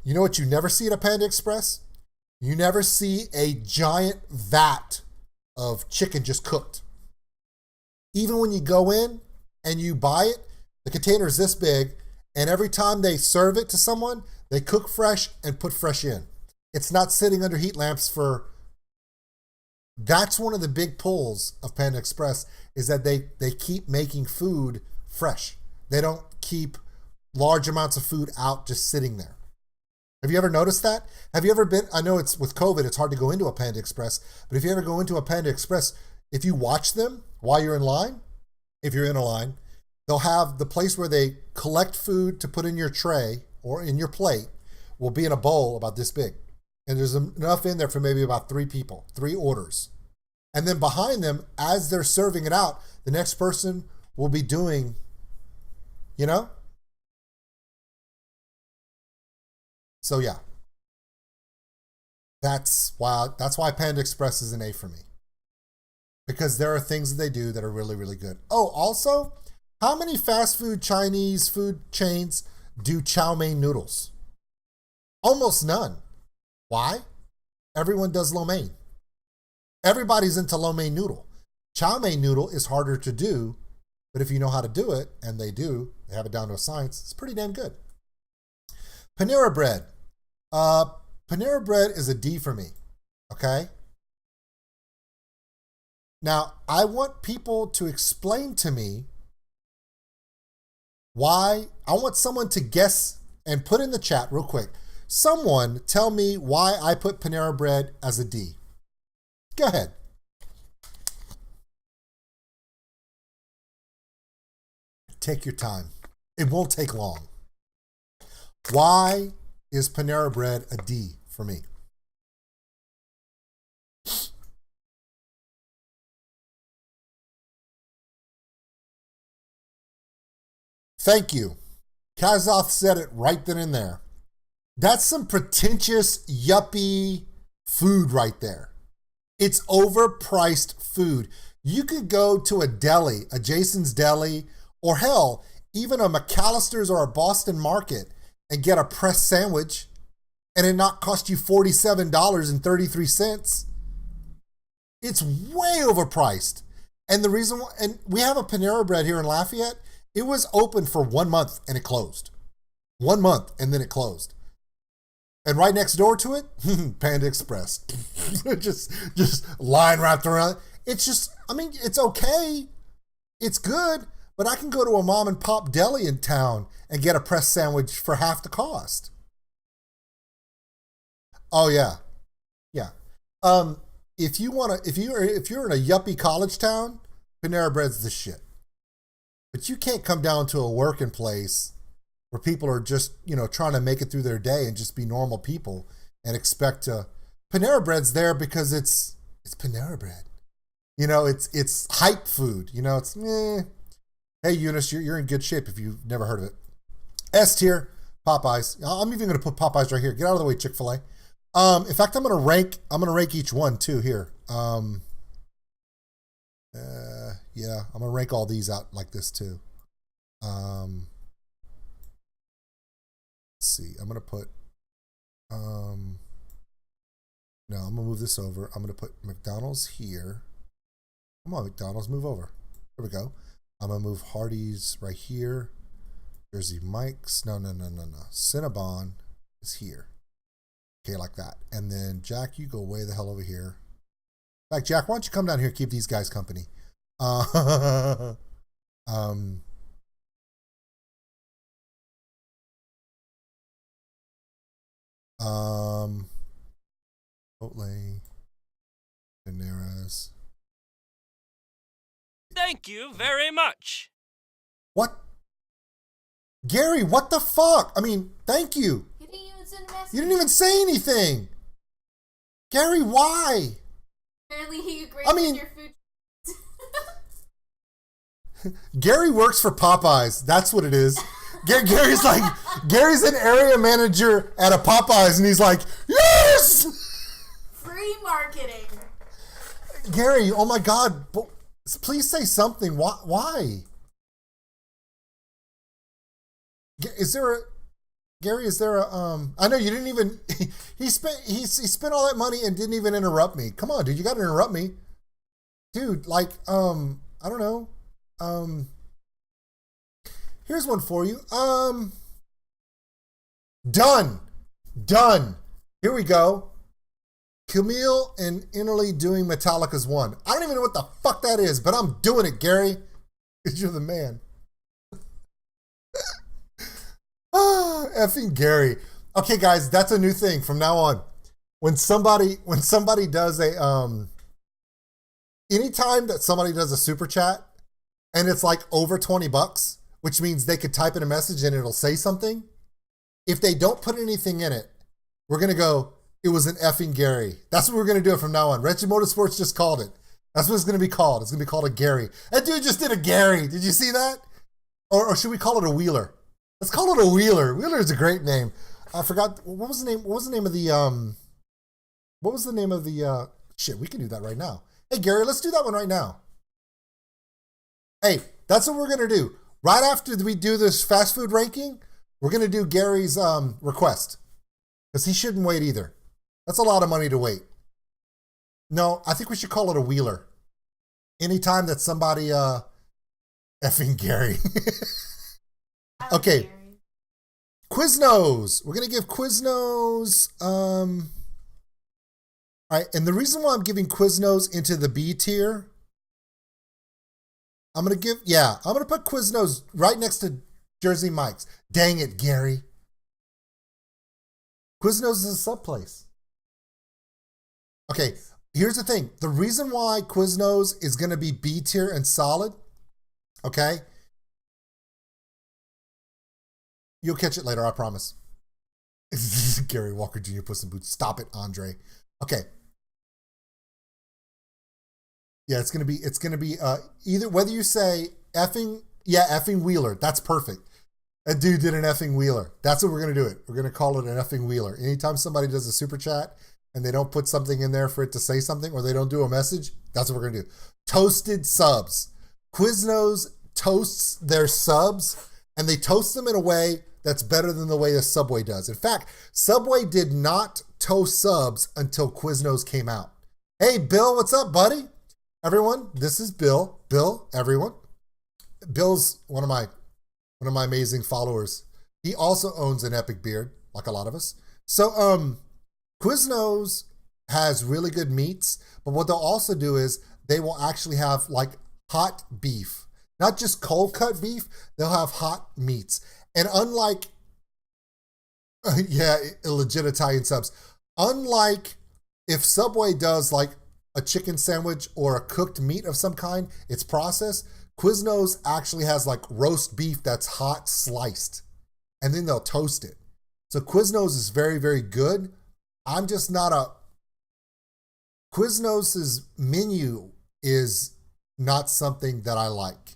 You know what you never see at a Panda Express? You never see a giant vat of chicken just cooked. Even when you go in and you buy it, the container is this big, and every time they serve it to someone, they cook fresh and put fresh in. It's not sitting under heat lamps for... That's one of the big pulls of Panda Express, is that they keep making food fresh. They don't keep large amounts of food out just sitting there. Have you ever noticed that? Have you ever been... I know it's with COVID, it's hard to go into a Panda Express, but if you ever go into a Panda Express, if you watch them while you're in line, if you're in a line, they'll have the place where they collect food to put in your tray or in your plate will be in a bowl about this big. And there's enough in there for maybe about 3 people, 3 orders. And then behind them, as they're serving it out, the next person will be doing, you know? So yeah. That's why Panda Express is an A for me. Because there are things that they do that are really, really good. Oh, also, how many fast food Chinese food chains do chow mein noodles? Almost none. Why? Everyone does lo mein. Everybody's into lo mein noodle. Chow mein noodle is harder to do, but if you know how to do it, and they do, they have it down to a science, it's pretty damn good. Panera Bread. Panera Bread is a D for me, okay? Now, I want people to explain to me why. I want someone to guess and put in the chat real quick. Someone tell me why I put Panera Bread as a D. Go ahead. Take your time. It won't take long. Why is Panera Bread a D for me? Thank you. Kazoth said it right then and there. That's some pretentious, yuppie food right there. It's overpriced food. You could go to a deli, a Jason's Deli, or hell, even a McAllister's or a Boston Market and get a pressed sandwich and it not cost you $47.33. It's way overpriced. And the reason why, and we have a Panera Bread here in Lafayette, it was open for 1 month and it closed. 1 month and then it closed. And right next door to it, Panda Express. just line wrapped around. It's just, I mean, it's okay. It's good, but I can go to a mom and pop deli in town and get a pressed sandwich for half the cost. Oh yeah. Yeah. If you're in a yuppie college town, Panera Bread's the shit. But you can't come down to a working place where people are just, trying to make it through their day and just be normal people and expect to. Panera Bread's there because it's Panera Bread. It's hype food. It's Hey Eunice, you're in good shape if you've never heard of it. S tier, Popeyes. I'm even gonna put Popeyes right here. Get out of the way, Chick-Fil-A. In fact, I'm gonna rank each one too here. Yeah, I'm gonna rank all these out like this too. Let's see. I'm gonna put no, I'm gonna move this over. I'm gonna put McDonald's here. Come on, McDonald's, move over. There we go. I'm gonna move Hardee's right here. Jersey Mike's. No. Cinnabon is here. Okay, like that. And then Jack, you go way the hell over here. In fact, Jack, why don't you come down here and keep these guys company? Chipotle, Panera's. Thank you very much. What? Gary, what the fuck? I mean, thank you. You didn't even send a message. You didn't even say anything. Gary, why? Apparently he agreed I mean, with your food. Gary works for Popeyes. That's what it is. Gary's an area manager at a Popeyes, and he's like, yes! Free marketing. Gary, oh my God. Please say something. Why? Is there a I know you didn't even, he spent all that money and didn't even interrupt me. Come on, dude, you got to interrupt me. Dude, I don't know. Here's one for you. Done. Here we go. Camille and Interly doing Metallica's One. I don't even know what the fuck that is, but I'm doing it, Gary. Because you're the man. Effing Gary. Okay, guys, that's a new thing from now on. When somebody does a anytime that somebody does a super chat and it's like over $20, which means they could type in a message and it'll say something. If they don't put anything in it, we're gonna go, it was an effing Gary. That's what we're gonna do it from now on. Wretched Motorsports just called it. That's what it's gonna be called. It's gonna be called a Gary. That dude just did a Gary. Did you see that? Or should we call it a Wheeler? Let's call it a Wheeler. Wheeler is a great name. I forgot, what was the name of the What was the name of the shit? We can do that right now. Hey Gary, let's do that one right now. Hey, that's what we're gonna do. Right after we do this fast food ranking, we're gonna do Gary's request. Because he shouldn't wait either. That's a lot of money to wait. No, I think we should call it a wheeler. Anytime that somebody effing Gary. Okay. Quiznos. We're gonna give Quiznos all right, and the reason why I'm giving Quiznos into the B tier, I'm gonna put Quiznos right next to Jersey Mike's. Dang it, Gary. Quiznos is a sub place. Okay, here's the thing. The reason why Quiznos is gonna be B tier and solid, okay? You'll catch it later, I promise. Gary Walker Jr. Puss in Boots. Stop it, Andre. Okay. Yeah, it's gonna be either whether you say effing Wheeler. That's perfect. That dude did an effing Wheeler. That's what we're gonna do it. We're gonna call it an effing Wheeler. Anytime somebody does a super chat and they don't put something in there for it to say something, or they don't do a message, that's what we're gonna do. Toasted subs. Quiznos toasts their subs, and they toast them in a way that's better than the way a Subway does. In fact, Subway did not toast subs until Quiznos came out. Hey, Bill, what's up, buddy? Everyone, this is Bill. Bill, everyone. Bill's one of my amazing followers. He also owns an epic beard, like a lot of us. So, Quiznos has really good meats, but what they'll also do is they will actually have like hot beef. Not just cold cut beef, they'll have hot meats. And unlike, legit Italian subs, unlike if Subway does like a chicken sandwich or a cooked meat of some kind, it's processed, Quiznos actually has like roast beef that's hot sliced, and then they'll toast it. So Quiznos is very, very good. I'm just not a, Quiznos' menu is not something that I like.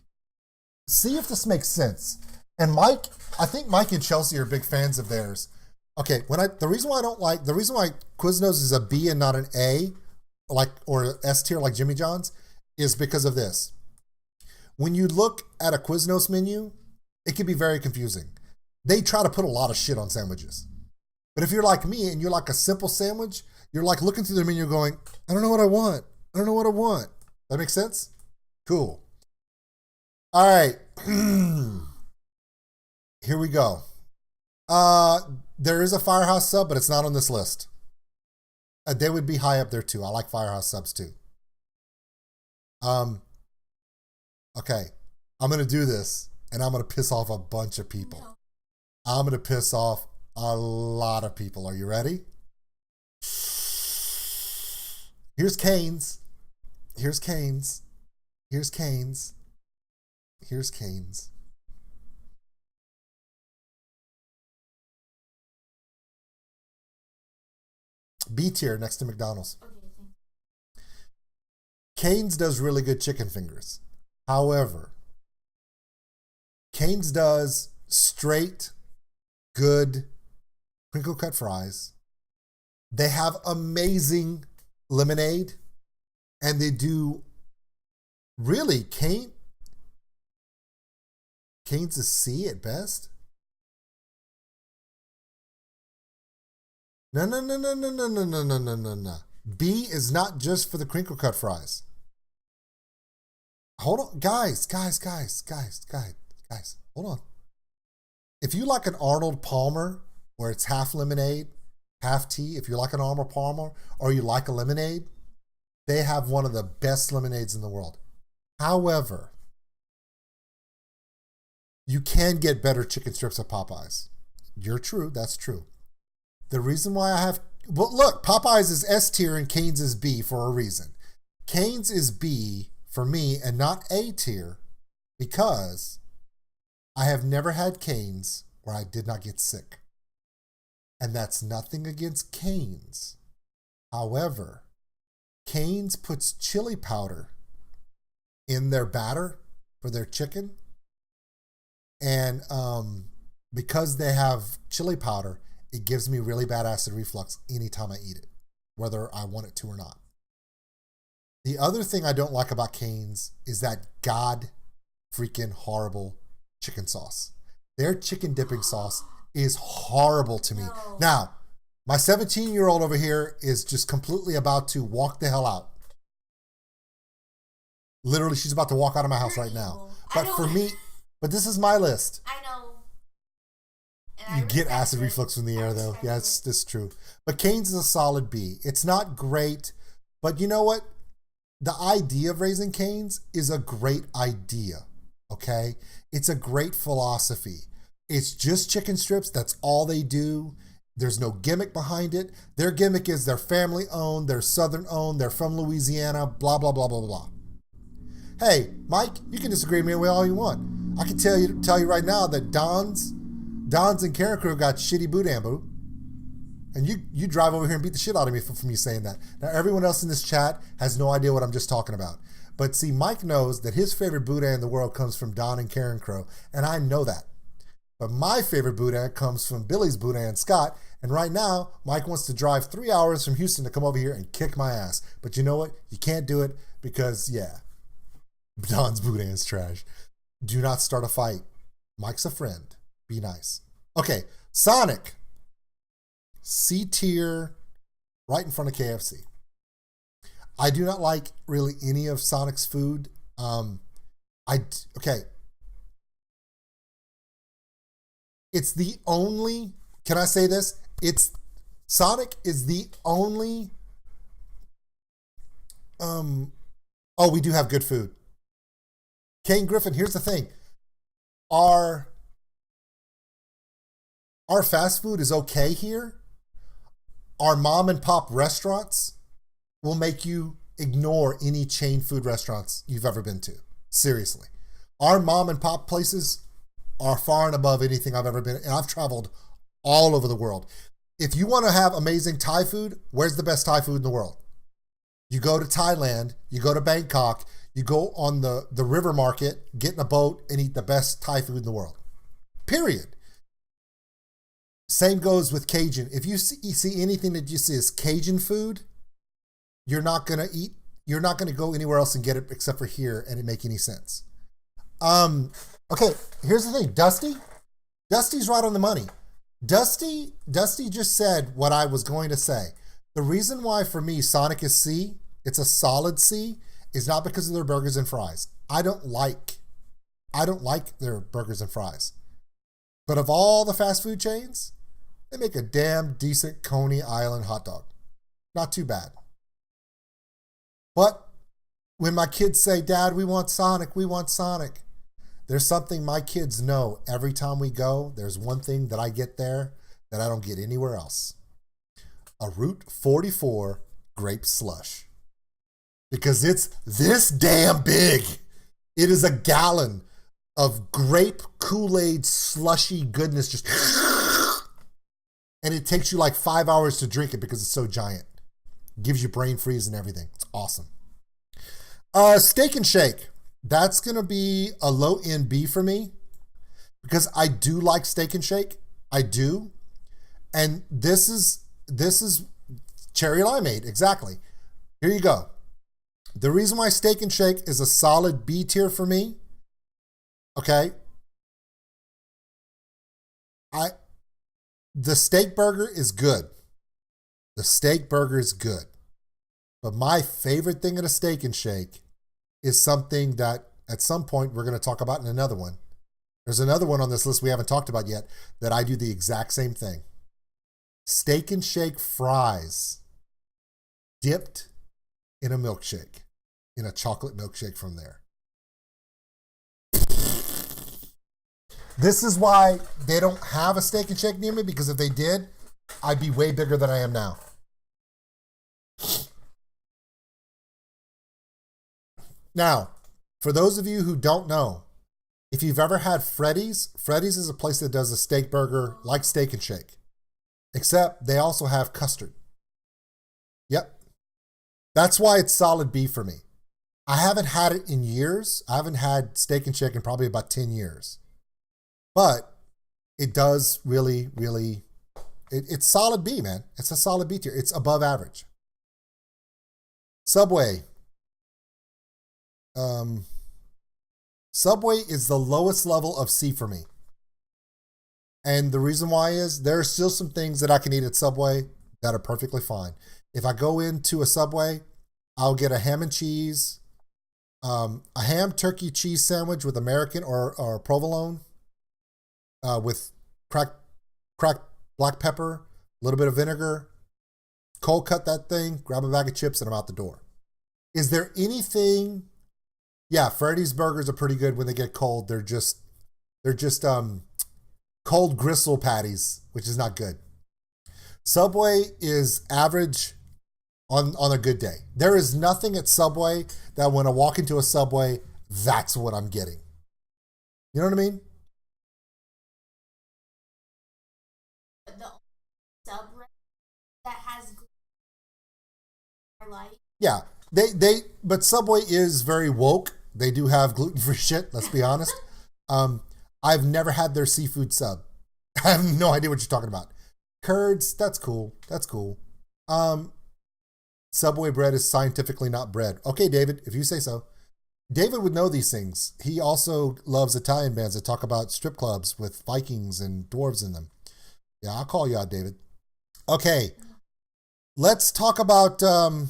See if this makes sense. And Mike, I think Mike and Chelsea are big fans of theirs. Okay, the reason why Quiznos is a B and not an A, like, or S tier like Jimmy John's, is because of this. When you look at a Quiznos menu, it can be very confusing. They try to put a lot of shit on sandwiches. But if you're like me and you're like a simple sandwich, you're like looking through the menu going, I don't know what I want. I don't know what I want. That makes sense? Cool. All right. Here we go. There is a Firehouse sub, but it's not on this list. They would be high up there too. I like Firehouse subs too. Okay. I'm going to do this, and I'm going to piss off a bunch of people. No. I'm going to piss off a lot of people. Are you ready? Here's Cane's. Here's Cane's. Here's Cane's. Here's Cane's. B tier next to McDonald's. Okay, thanks. Cane's does really good chicken fingers. However, Cane's does straight, good crinkle cut fries. They have amazing lemonade, and they do really Cane's is C at best. No. B is not just for the crinkle cut fries. Hold on, guys. Hold on. If you like an Arnold Palmer, where it's half lemonade, half tea, if you like an Arnold Palmer, or you like a lemonade, they have one of the best lemonades in the world. However, you can get better chicken strips at Popeyes. You're true, that's true. The reason why look, Popeyes is S tier and Cane's is B for a reason. Cane's is B for me and not A tier because I have never had Cane's where I did not get sick. And that's nothing against Cane's. However, Cane's puts chili powder in their batter for their chicken. And because they have chili powder, it gives me really bad acid reflux anytime I eat it. whether I want it to or not. The other thing I don't like about Cane's is that god freaking horrible chicken sauce. Their chicken dipping sauce is horrible to me. No. Now, my 17-year-old over here is just completely about to walk the hell out. Literally, she's about to walk out of my house right now. But for me, but this is my list. I know. You get acid reflux from the air, though. Yeah, it's true. But Cane's is a solid B. It's not great, but you know what? The idea of Raising Cane's is a great idea, okay? It's a great philosophy. It's just chicken strips. That's all they do. There's no gimmick behind it. Their gimmick is they're family-owned, they're Southern-owned, they're from Louisiana, blah, blah, blah, blah, blah. Hey, Mike, you can disagree with me all you want. I can tell you right now that Don's and Karen Crew got shitty boudin, boo. And you drive over here and beat the shit out of me for me saying that. Now, everyone else in this chat has no idea what I'm just talking about. But see, Mike knows that his favorite boudin in the world comes from Don and Karen Crow, and I know that. But my favorite boudin comes from Billy's Boudin and Scott, and right now, Mike wants to drive 3 hours from Houston to come over here and kick my ass. But you know what? You can't do it because, yeah, Don's boudin is trash. Do not start a fight. Mike's a friend. Be nice. Okay, Sonic. C tier, right in front of KFC. I do not like really any of Sonic's food. Okay. It's the only, can I say this? Sonic is the only, we do have good food. Kane Griffin, here's the thing. Our fast food is okay here. Our mom and pop restaurants will make you ignore any chain food restaurants you've ever been to. Seriously. Our mom and pop places are far and above anything I've ever been. And I've traveled all over the world. If you want to have amazing Thai food, where's the best Thai food in the world? You go to Thailand, you go to Bangkok, you go on the river market, get in a boat and eat the best Thai food in the world. Period. Same goes with Cajun. If you see anything that you see as Cajun food, you're not going to go anywhere else and get it except for here and it make any sense. Okay, here's the thing. Dusty's right on the money. Dusty just said what I was going to say. The reason why for me Sonic is C, it's a solid C, is not because of their burgers and fries. I don't like their burgers and fries. But of all the fast food chains, they make a damn decent Coney Island hot dog. Not too bad. But when my kids say, Dad, we want Sonic, there's something my kids know every time we go. There's one thing that I get there that I don't get anywhere else. A Route 44 grape slush. Because it's this damn big. It is a gallon of grape Kool-Aid slushy goodness, just and it takes you like 5 hours to drink it because it's so giant. Gives you brain freeze and everything. It's awesome. Steak and Shake. That's gonna be a low end B for me because I do like Steak and Shake. I do, and this is cherry limeade exactly. Here you go. The reason why Steak and Shake is a solid B tier for me. Okay. The steak burger is good. The steak burger is good. But my favorite thing at a Steak and Shake is something that at some point we're going to talk about in another one. There's another one on this list we haven't talked about yet that I do the exact same thing. Steak and Shake fries dipped in a milkshake, in a chocolate milkshake from there. This is why they don't have a Steak and Shake near me, because if they did, I'd be way bigger than I am now. Now, for those of you who don't know, if you've ever had Freddy's is a place that does a steak burger like Steak and Shake, except they also have custard. Yep. That's why it's solid B for me. I haven't had it in years. I haven't had Steak and Shake in probably about 10 years. But it does really, it's solid B, man. It's a solid B tier. It's above average. Subway. Subway is the lowest level of C for me. And the reason why is there are still some things that I can eat at Subway that are perfectly fine. If I go into a Subway, I'll get a ham and cheese, a ham turkey cheese sandwich with American or provolone, with cracked black pepper, a little bit of vinegar, cold cut that thing, grab a bag of chips, and I'm out the door. Is there anything? Yeah, Freddy's burgers are pretty good when they get cold. They're just cold gristle patties, which is not good. Subway is average on a good day. There is nothing at Subway that when I walk into a Subway, that's what I'm getting. You know what I mean? The Subway that has like. Yeah, but Subway is very woke. They do have gluten-free shit, let's be honest. I've never had their seafood sub. I have no idea what you're talking about. Curds, that's cool. That's cool. Subway bread is scientifically not bread. Okay, David, if you say so. David would know these things. He also loves Italian bands that talk about strip clubs with Vikings and dwarves in them. Yeah, I'll call you out, David. Okay, let's talk about Taco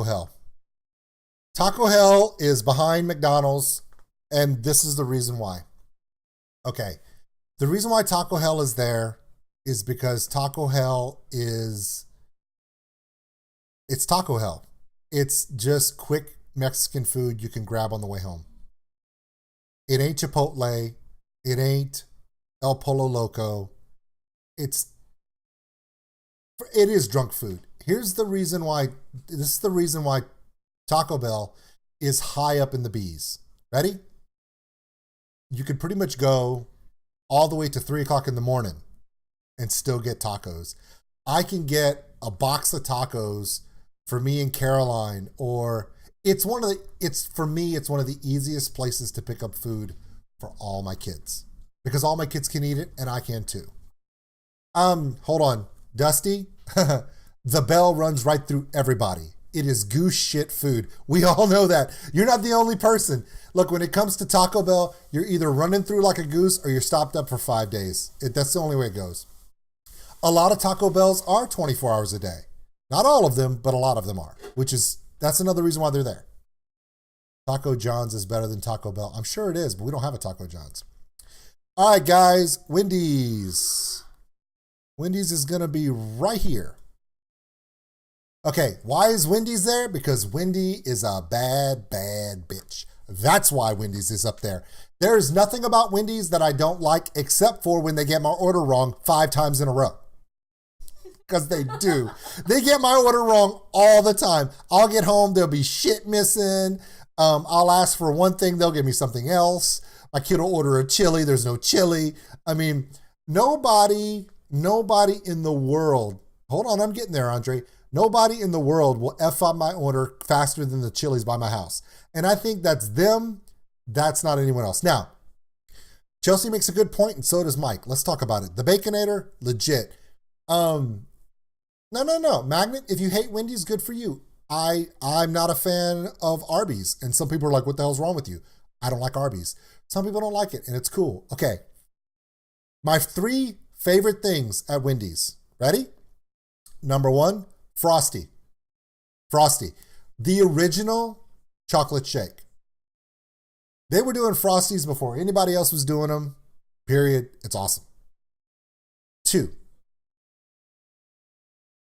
Hell. Taco Hell is behind McDonald's, and this is the reason why. Okay, the reason why Taco Hell is there is because Taco Hell it's Taco Hell. It's just quick Mexican food you can grab on the way home. It ain't Chipotle. It ain't El Polo Loco. It is drunk food. Here's the reason why. This is the reason why Taco Bell is high up in the B's. Ready? You could pretty much go all the way to 3 o'clock in the morning and still get tacos. I can get a box of tacos for me and Caroline, or for me, it's one of the easiest places to pick up food for all my kids because all my kids can eat it and I can too. Hold on. Dusty, the bell runs right through everybody. It is goose shit food. We all know that. You're not the only person. Look, when it comes to Taco Bell, you're either running through like a goose or you're stopped up for 5 days. That's the only way it goes. A lot of Taco Bells are 24 hours a day. Not all of them, but a lot of them are, that's another reason why they're there. Taco John's is better than Taco Bell. I'm sure it is, but we don't have a Taco John's. All right, guys, Wendy's. Wendy's is going to be right here. Okay, why is Wendy's there? Because Wendy is a bad, bad bitch. That's why Wendy's is up there. There's nothing about Wendy's that I don't like except for when they get my order wrong 5 times in a row. Because they do. They get my order wrong all the time. I'll get home, there'll be shit missing. I'll ask for one thing, they'll give me something else. My kid will order a chili, there's no chili. I mean, nobody in the world, hold on, I'm getting there, Andre. Nobody in the world will F up my order faster than the Chili's by my house. And I think that's them. That's not anyone else. Now, Chelsea makes a good point, and so does Mike. Let's talk about it. The Baconator, legit. No. Magnet, if you hate Wendy's, good for you. I'm not a fan of Arby's. And some people are like, what the hell's wrong with you? I don't like Arby's. Some people don't like it, and it's cool. Okay. My 3 favorite things at Wendy's. Ready? Number 1, Frosty. The original chocolate shake. They were doing Frosties before anybody else was doing them. Period. It's awesome. 2,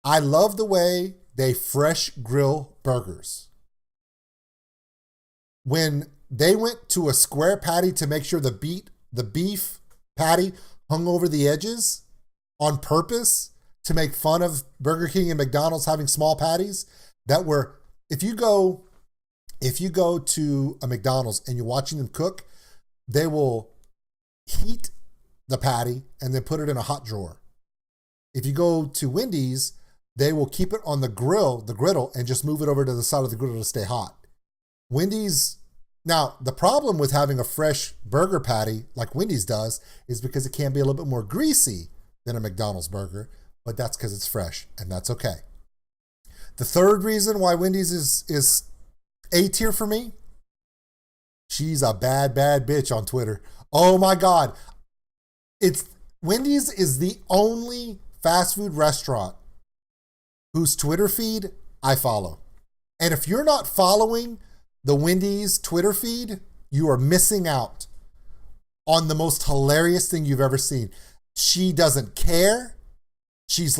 I love the way they fresh grill burgers. When they went to a square patty to make sure the beef patty hung over the edges on purpose to make fun of Burger King and McDonald's having small patties that were, if you go to a McDonald's and you're watching them cook, they will heat the patty and then put it in a hot drawer. If you go to Wendy's, they will keep it on the griddle, and just move it over to the side of the griddle to stay hot. Wendy's, now the problem with having a fresh burger patty like Wendy's does is because it can be a little bit more greasy than a McDonald's burger, but that's because it's fresh, and that's okay. The third reason why Wendy's is A tier for me, she's a bad, bad bitch on Twitter. Oh my God. Wendy's is the only fast food restaurant whose Twitter feed I follow. And if you're not following the Wendy's Twitter feed, you are missing out on the most hilarious thing you've ever seen. She doesn't care. She's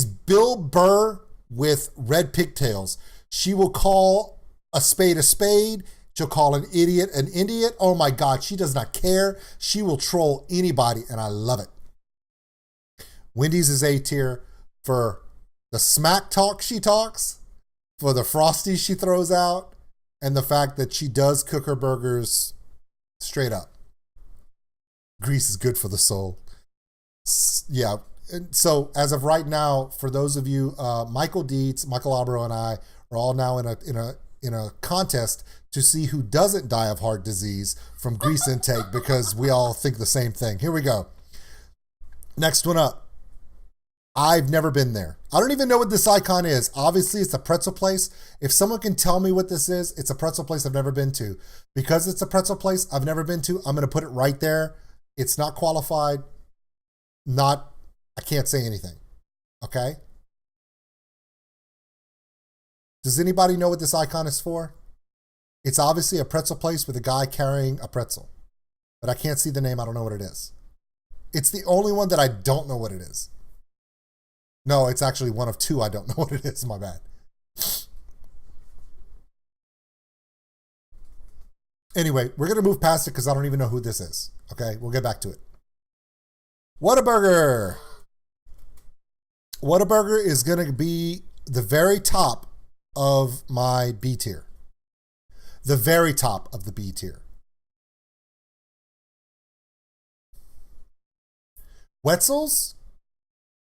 Bill Burr with red pigtails. She will call a spade a spade. She'll call an idiot an idiot. Oh my God, she does not care. She will troll anybody, and I love it. Wendy's is A tier for the smack talk she talks, for the frosties she throws out, and the fact that she does cook her burgers straight up. Grease is good for the soul. Yeah. And so as of right now, for those of you, Michael Dietz, Michael Abro, and I are all now in a contest to see who doesn't die of heart disease from grease intake, because we all think the same thing. Here we go. Next one up. I've never been there. I don't even know what this icon is. Obviously, it's a pretzel place. If someone can tell me what this is, it's a pretzel place I've never been to. Because it's a pretzel place I've never been to, I'm going to put it right there. It's not qualified. I can't say anything. Okay? Does anybody know what this icon is for? It's obviously a pretzel place with a guy carrying a pretzel. But I can't see the name. I don't know what it is. It's the only one that I don't know what it is. No, it's actually one of two I don't know what it is. My bad. Anyway, we're going to move past it because I don't even know who this is. Okay, we'll get back to it. Whataburger. Whataburger is going to be the very top of my B tier. The very top of the B tier. Wetzel's?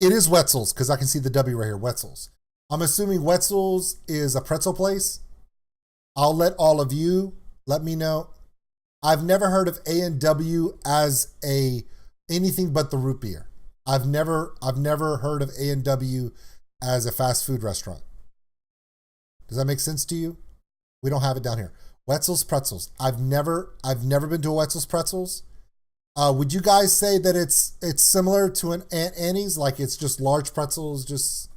It is Wetzel's because I can see the W right here, Wetzel's. I'm assuming Wetzel's is a pretzel place. I'll let all of you let me know. I've never heard of A&W as anything but the root beer. I've never heard of A&W as a fast food restaurant. Does that make sense to you? We don't have it down here. Wetzel's Pretzels. I've never been to a Wetzel's Pretzels. Would you guys say that it's similar to an Aunt Annie's? Like it's just large pretzels, just...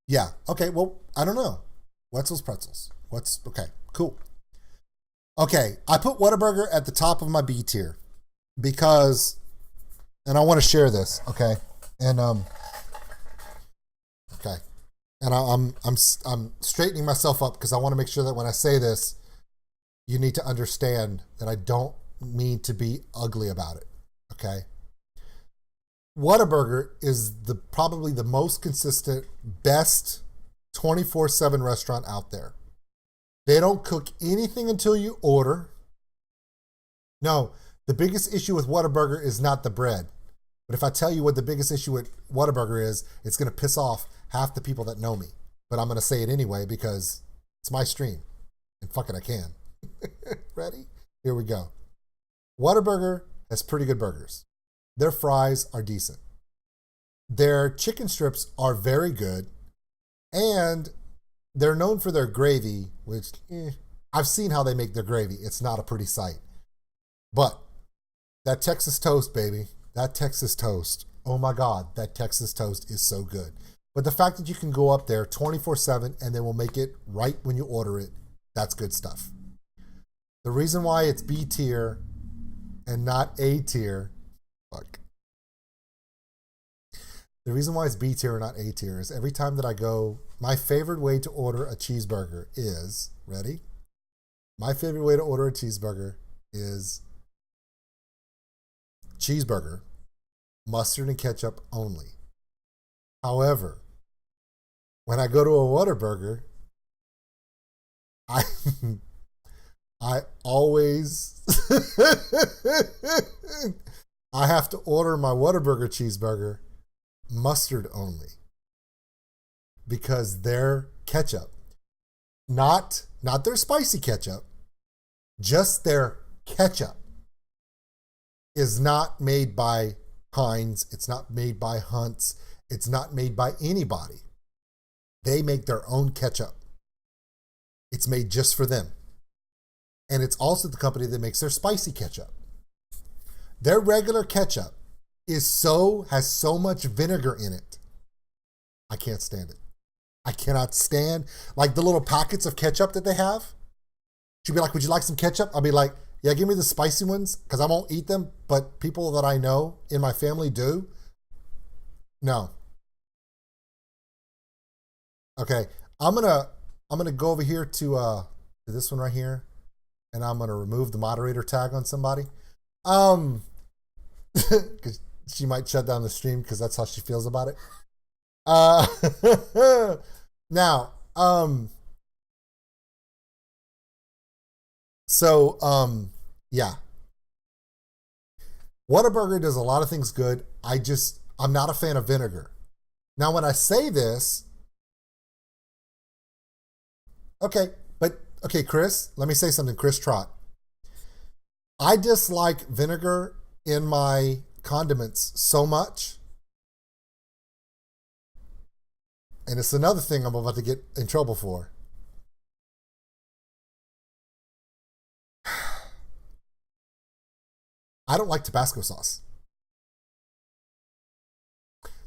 Yeah. Okay. Well, I don't know. Wetzel's Pretzels. Okay. Cool. Okay. I put Whataburger at the top of my B tier because, and I want to share this. Okay. And, okay. And I'm straightening myself up because I want to make sure that when I say this, you need to understand that I don't mean to be ugly about it. Okay. Whataburger is probably the most consistent, best 24/7 restaurant out there. They don't cook anything until you order. No, the biggest issue with Whataburger is not the bread. But if I tell you what the biggest issue with Whataburger is, it's going to piss off half the people that know me. But I'm going to say it anyway because it's my stream. And fuck it, I can. Ready? Here we go. Whataburger has pretty good burgers. Their fries are decent. Their chicken strips are very good. And they're known for their gravy, which I've seen how they make their gravy. It's not a pretty sight. But that Texas toast, baby, that Texas toast. Oh my God, that Texas toast is so good. But the fact that you can go up there 24/7 and they will make it right when you order it, that's good stuff. The reason why it's B tier and not A tier, fuck. The reason why it's B tier and not A tier is every time that I go, my favorite way to order a cheeseburger is, ready? My favorite way to order a cheeseburger is cheeseburger, mustard and ketchup only. However, when I go to a Whataburger, I always I have to order my Whataburger cheeseburger mustard only because their ketchup, not their spicy ketchup, just their ketchup is not made by Heinz. It's not made by Hunt's. It's not made by anybody. They make their own ketchup. It's made just for them. And it's also the company that makes their spicy ketchup. Their regular ketchup has so much vinegar in it. I can't stand it. I cannot stand, like the little packets of ketchup that they have. She'd be like, would you like some ketchup? I'll be like, yeah, give me the spicy ones because I won't eat them, but people that I know in my family do. No. Okay, I'm gonna go over here to this one right here, and I'm gonna remove the moderator tag on somebody. Because she might shut down the stream because that's how she feels about it. Now, yeah. Whataburger does a lot of things good. I'm not a fan of vinegar. Now, when I say this, okay, Chris, let me say something, Chris Trott. I dislike vinegar in my condiments so much. And it's another thing I'm about to get in trouble for. I don't like Tabasco sauce.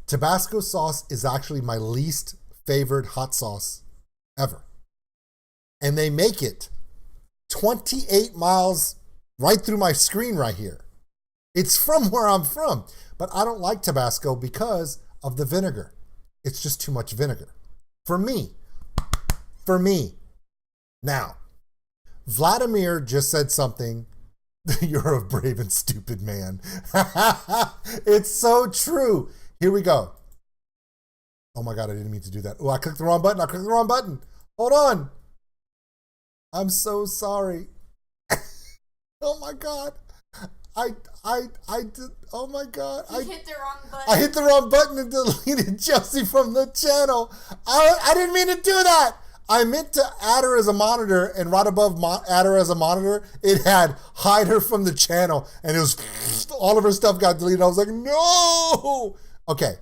Tabasco sauce is actually my least favorite hot sauce ever. And they make it 28 miles right through my screen right here. It's from where I'm from. But I don't like Tabasco because of the vinegar. It's just too much vinegar. For me. Now, Vladimir just said something. You're a brave and stupid man. It's so true. Here we go. Oh my God, I didn't mean to do that. Oh, I clicked the wrong button. Hold on. I'm so sorry. Oh my God. I did, oh my God. You hit the wrong button. I hit the wrong button and deleted Chelsea from the channel. I didn't mean to do that. I meant to add her as a monitor, and right above add her as a monitor, it had hide her from the channel, and it was all of her stuff got deleted. I was like, no. Okay.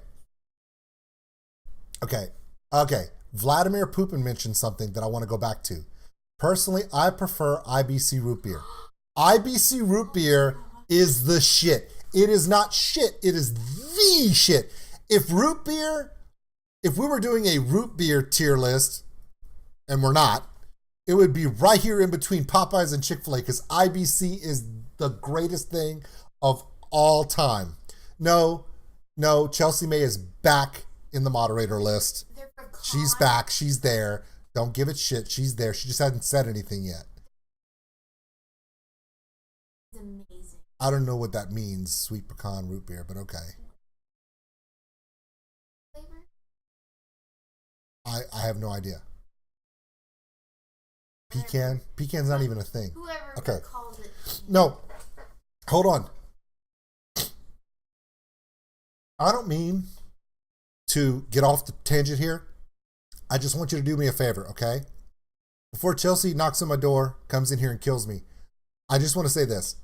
Vladimir Pupin mentioned something that I want to go back to. Personally, I prefer IBC root beer. IBC root beer is the shit. It is not shit. It is the shit. If we were doing a root beer tier list, and we're not, it would be right here in between Popeyes and Chick-Fil-A because IBC is the greatest thing of all time. No, Chelsea May is back in the moderator list. She's back. She's there. Don't give it shit. She's there. She just hasn't said anything yet. It's amazing. I don't know what that means, sweet pecan root beer, but okay. Flavor? I have no idea. Pecan? Pecan's not even a thing. Whoever calls it. No. Hold on. I don't mean to get off the tangent here. I just want you to do me a favor, okay? Before Chelsea knocks on my door, comes in here and kills me, I just want to say this.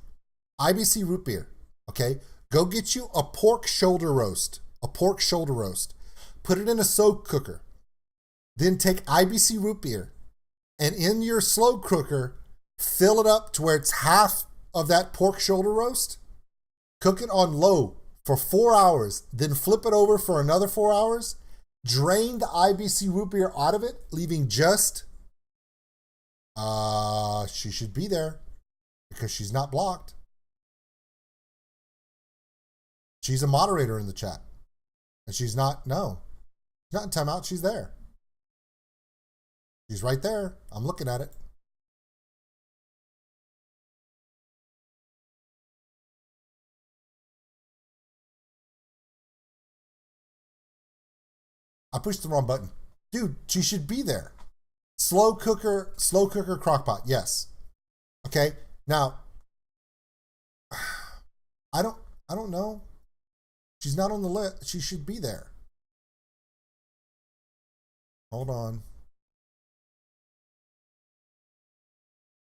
IBC root beer, okay? Go get you a pork shoulder roast. Put it in a slow cooker. Then take IBC root beer and in your slow cooker, fill it up to where it's half of that pork shoulder roast. Cook it on low for 4 hours, then flip it over for another 4 hours. Drain the IBC root beer out of it, leaving just, she should be there because she's not blocked. She's a moderator in the chat. And she's not, no. She's not in timeout, she's there. She's right there. I'm looking at it. I pushed the wrong button. Dude, she should be there. Slow cooker crock pot. Yes. Okay. Now, I don't know. She's not on the list. She should be there. Hold on.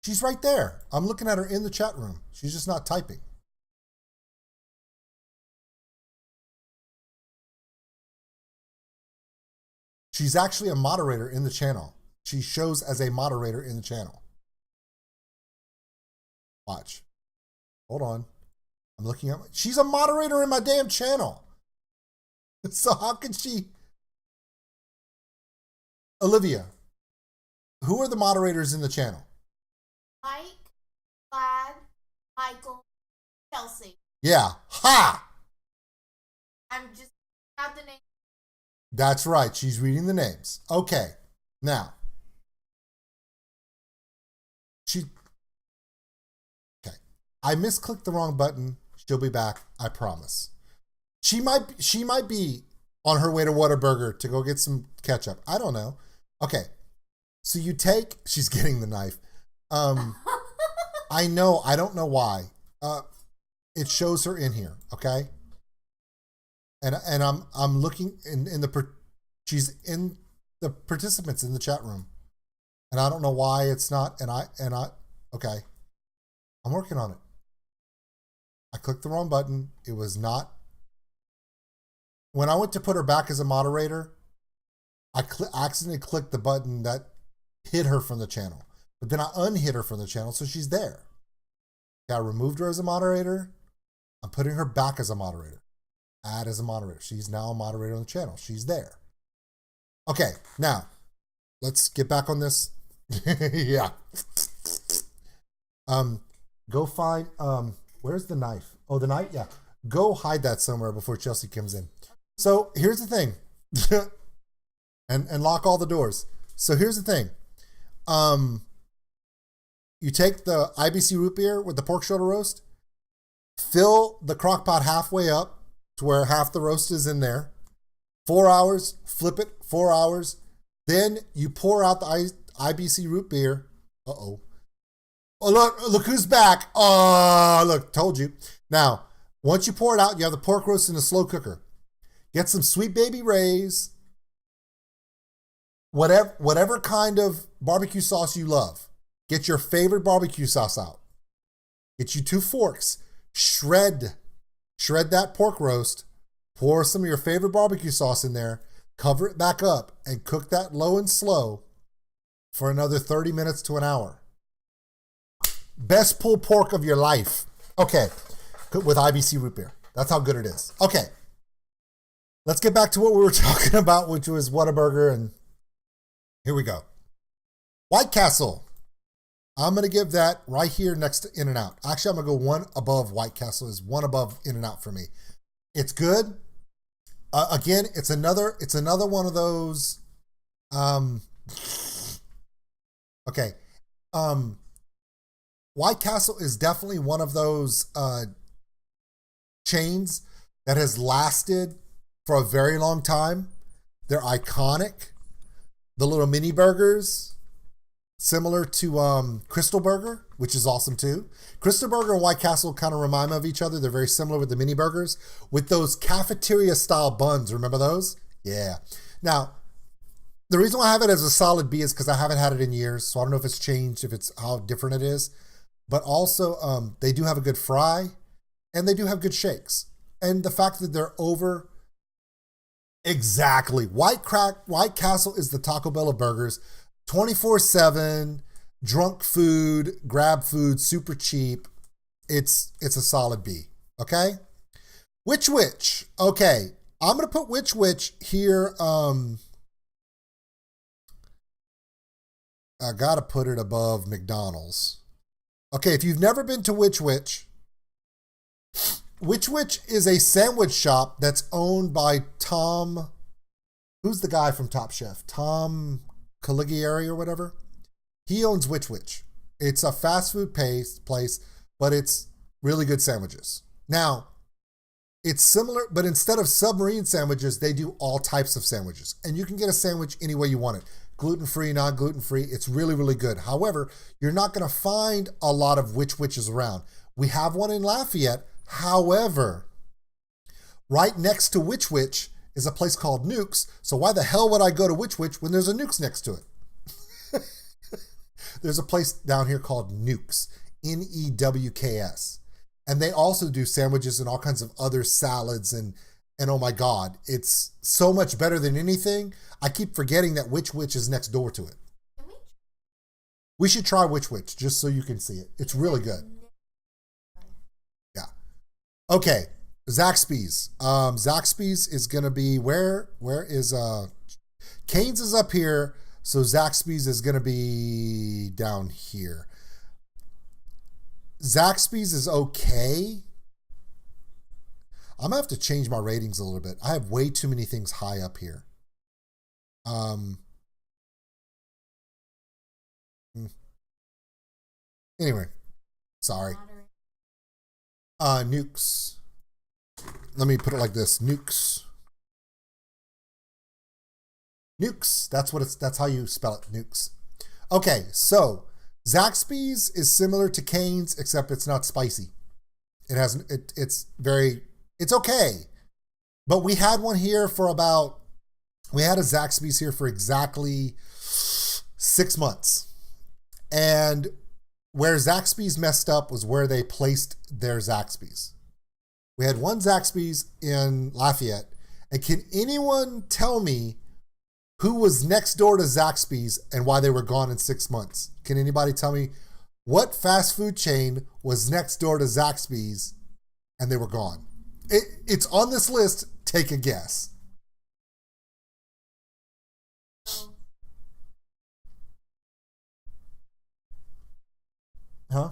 She's right there. I'm looking at her in the chat room. She's just not typing. She's actually a moderator in the channel. She shows as a moderator in the channel. Watch. Hold on. I'm looking at she's a moderator in my damn channel. So how can she? Olivia, who are the moderators in the channel? Mike, Vlad, Michael, Chelsea. Yeah. Ha! I'm just not the name. That's right. She's reading the names. Okay. Now. Okay. I misclicked the wrong button. She'll be back. I promise. She might be on her way to Whataburger to go get some ketchup. I don't know. Okay. So you take, she's getting the knife. I know, I don't know why. It shows her in here, okay? And I'm looking in the she's in the participants in the chat room. And I don't know why it's not okay. I'm working on it. I clicked the wrong button. It was not. When I went to put her back as a moderator, I accidentally clicked the button that hid her from the channel. But then I unhid her from the channel, so she's there. Okay, I removed her as a moderator. I'm putting her back as a moderator. Add as a moderator. She's now a moderator on the channel. She's there. Okay, now, let's get back on this. Yeah. Go find, where's the knife? Oh, the knife? Yeah. Go hide that somewhere before Chelsea comes in. So here's the thing. and lock all the doors. So here's the thing. You take the IBC root beer with the pork shoulder roast, fill the crock pot halfway up to where half the roast is in there. 4 hours, flip it, 4 hours. Then you pour out the IBC root beer. Uh-oh. Oh, look who's back. Oh, look, told you. Now, once you pour it out, you have the pork roast in a slow cooker. Get some Sweet Baby Ray's, whatever kind of barbecue sauce you love. Get your favorite barbecue sauce out. Get you 2 forks. Shred that pork roast. Pour some of your favorite barbecue sauce in there. Cover it back up and cook that low and slow for another 30 minutes to an hour. Best pulled pork of your life. Okay, with IBC root beer. That's how good it is. Okay, let's get back to what we were talking about, which was Whataburger, and here we go. White Castle. I'm going to give that right here next to In-N-Out. Actually, I'm going to go one above White Castle. Is one above In-N-Out for me. It's good. Again, it's another one of those. Okay. White Castle is definitely one of those chains that has lasted for a very long time. They're iconic. The little mini burgers, similar to Crystal Burger, which is awesome too. Crystal Burger and White Castle kind of remind me of each other. They're very similar with the mini burgers, with those cafeteria style buns. Remember those? Yeah. Now, the reason why I have it as a solid B is because I haven't had it in years, so I don't know if it's changed, if it's how different it is. But also, they do have a good fry, and they do have good shakes. And the fact that they're over, exactly. White Castle is the Taco Bell of burgers, 24/7, drunk food, grab food, super cheap. It's a solid B. Okay. Which? Okay, I'm gonna put which here. I gotta put it above McDonald's. Okay, if you've never been to Which is a sandwich shop that's owned by Tom. Who's the guy from Top Chef? Tom Caligari or whatever. He owns Which. It's a fast food place, but it's really good sandwiches. Now, it's similar, but instead of submarine sandwiches, they do all types of sandwiches. And you can get a sandwich any way you want it. Gluten-free, non-gluten-free. It's really, really good. However, you're not going to find a lot of Which's around. We have one in Lafayette. However, right next to Which is a place called Nuke's. So why the hell would I go to Which when there's a Nuke's next to it? There's a place down here called Nuke's, Newks. And they also do sandwiches and all kinds of other salads and And oh my God, it's so much better than anything. I keep forgetting that Which Wich is next door to it. Can we? We should try Which Wich just so you can see it. It's really good. Yeah. Okay. Zaxby's. Zaxby's is going to be where is Cane's is up here. So Zaxby's is going to be down here. Zaxby's is okay. I'm going to have to change my ratings a little bit. I have way too many things high up here. Anyway, sorry. Nukes. Let me put it like this. Nukes. Nukes. That's how you spell it. Nukes. Okay, so Zaxby's is similar to Cane's, except it's not spicy. It's okay. But we had one here we had a Zaxby's here for exactly 6 months. And where Zaxby's messed up was where they placed their Zaxby's. We had one Zaxby's in Lafayette. And can anyone tell me who was next door to Zaxby's and why they were gone in 6 months? Can anybody tell me what fast food chain was next door to Zaxby's and they were gone? It's on this list. Take a guess. Huh?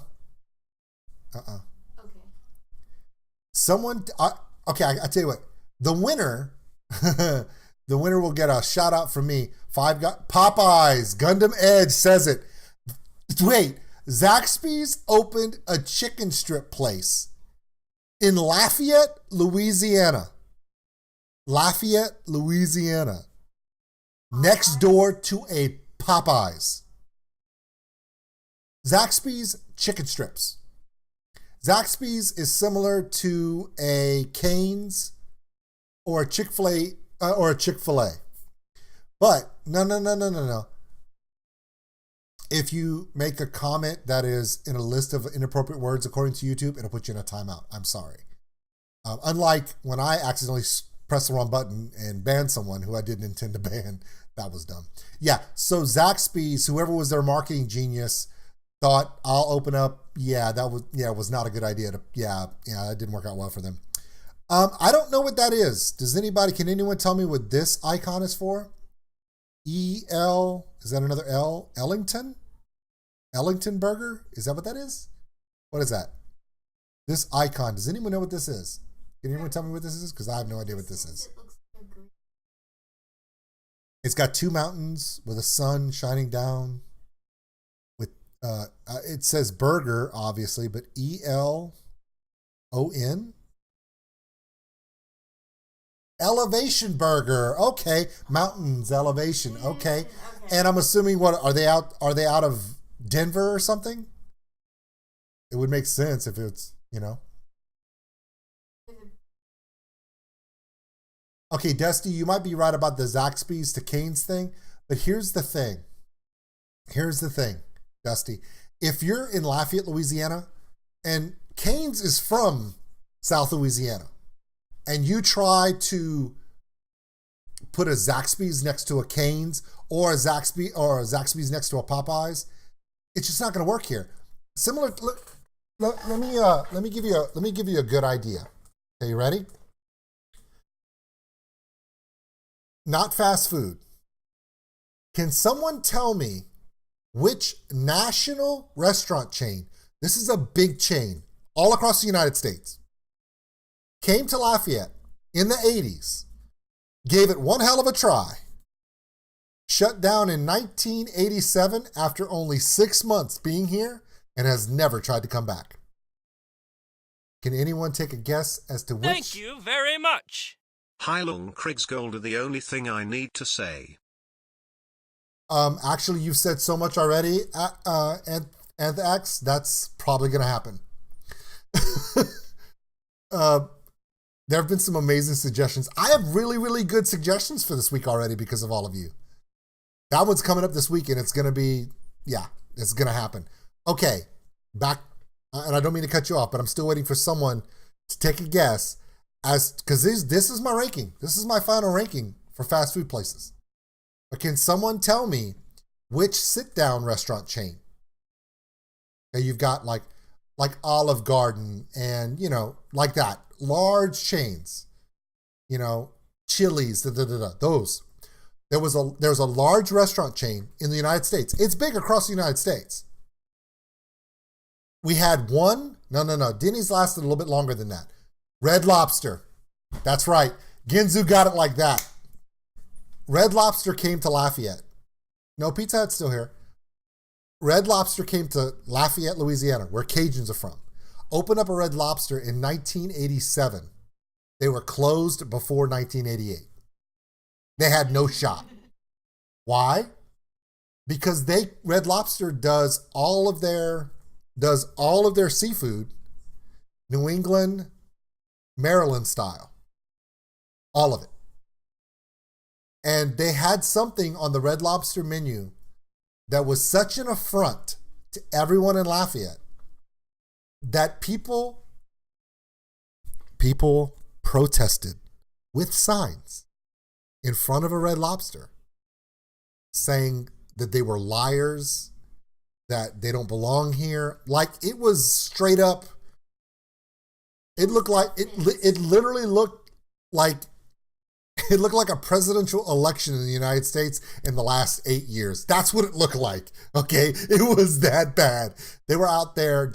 Okay. I tell you what. The winner, the winner will get a shout out from me. Popeyes, Gundam Edge says it. Wait, Zaxby's opened a chicken strip place in Lafayette, Louisiana. Lafayette, Louisiana. Next door to a Popeyes. Zaxby's chicken strips. Zaxby's is similar to a Cane's or a Chick-fil-A But no. If you make a comment that is in a list of inappropriate words according to YouTube, it'll put you in a timeout. I'm sorry. Unlike when I accidentally pressed the wrong button and banned someone who I didn't intend to ban. That was dumb. Yeah, so Zaxby's, whoever was their marketing genius, thought I'll open up. It was not a good idea. That didn't work out well for them. I don't know what that is. Can anyone tell me what this icon is for? E-L, is that another L? Ellington? Ellington Burger? Is that what that is? What is that? This icon, does anyone know what this is? Can anyone tell me what this is? Because I have no idea what this is. It's got two mountains with a sun shining down. With it says burger, obviously, but E-L-O-N? Elevation Burger. Okay. Mountains, elevation. Okay. And I'm assuming are they out of Denver or something? It would make sense if it's, Okay, Dusty, you might be right about the Zaxby's to Cane's thing, but here's the thing. Dusty. If you're in Lafayette, Louisiana, and Cane's is from South Louisiana, and you try to put a Zaxby's next to a Cane's or a Zaxby's next to a Popeyes, it's just not going to work here. Similar. Let me give you a good idea. Okay, you ready? Not fast food. Can someone tell me which national restaurant chain? This is a big chain all across the United States. Came to Lafayette in the 80s, gave it one hell of a try, shut down in 1987 after only 6 months being here, and has never tried to come back. Can anyone take a guess as to which? Thank you very much. Heilung Kriegsgold are the only thing I need to say. Actually, you've said so much already, Anthrax, that's probably going to happen. There have been some amazing suggestions. I have really, really good suggestions for this week already because of all of you. That one's coming up this week, and it's going to be, it's going to happen. Okay, back, and I don't mean to cut you off, but I'm still waiting for someone to take a guess Because this is my ranking. This is my final ranking for fast food places. But can someone tell me which sit-down restaurant chain? Okay, you've got like Olive Garden and, like that. Large chains. Chili's, those. There's a large restaurant chain in the United States. It's big across the United States. We had one. No. Denny's lasted a little bit longer than that. Red Lobster. That's right. Ginzu got it like that. Red Lobster came to Lafayette. No, Pizza Hut's still here. Red Lobster came to Lafayette, Louisiana, where Cajuns are from. Opened up a Red Lobster in 1987. They were closed before 1988. They had no shot. Why? Because Red Lobster does all of their seafood New England, Maryland style. All of it. And they had something on the Red Lobster menu that was such an affront to everyone in Lafayette that people protested with signs in front of a Red Lobster saying that they were liars, that they don't belong here. Like, it was straight up. It literally looked like a presidential election in the United States in the last 8 years. That's what it looked like. Okay. It was that bad. They were out there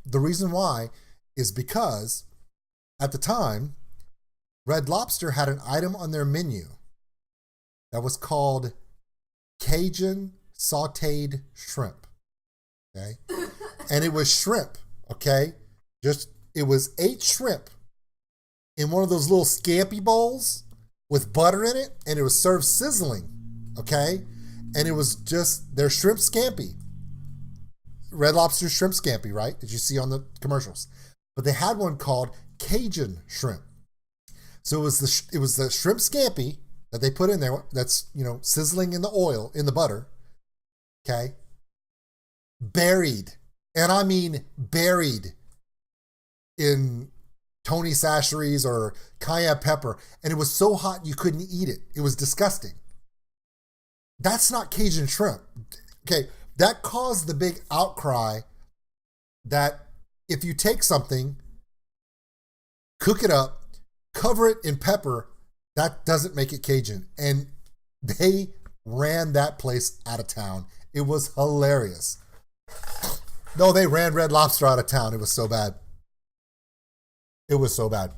the reason why is because at the time, Red Lobster had an item on their menu that was called Cajun sauteed shrimp. Okay. And it was shrimp. Okay. It was 8 shrimp in one of those little scampi bowls with butter in it, and it was served sizzling, okay? And it was just their shrimp scampi. Red Lobster shrimp scampi, right? That you see on the commercials. But they had one called Cajun shrimp. So it was the shrimp scampi that they put in there that's, sizzling in the oil, in the butter, okay? Buried, and I mean buried in Tony Chachere's or cayenne pepper, and it was so hot you couldn't eat it. It was disgusting. That's not Cajun shrimp. Okay, that caused the big outcry that if you take something, cook it up, cover it in pepper, that doesn't make it Cajun. And they ran that place out of town. It was hilarious. No, they ran Red Lobster out of town. It was so bad. It was so bad.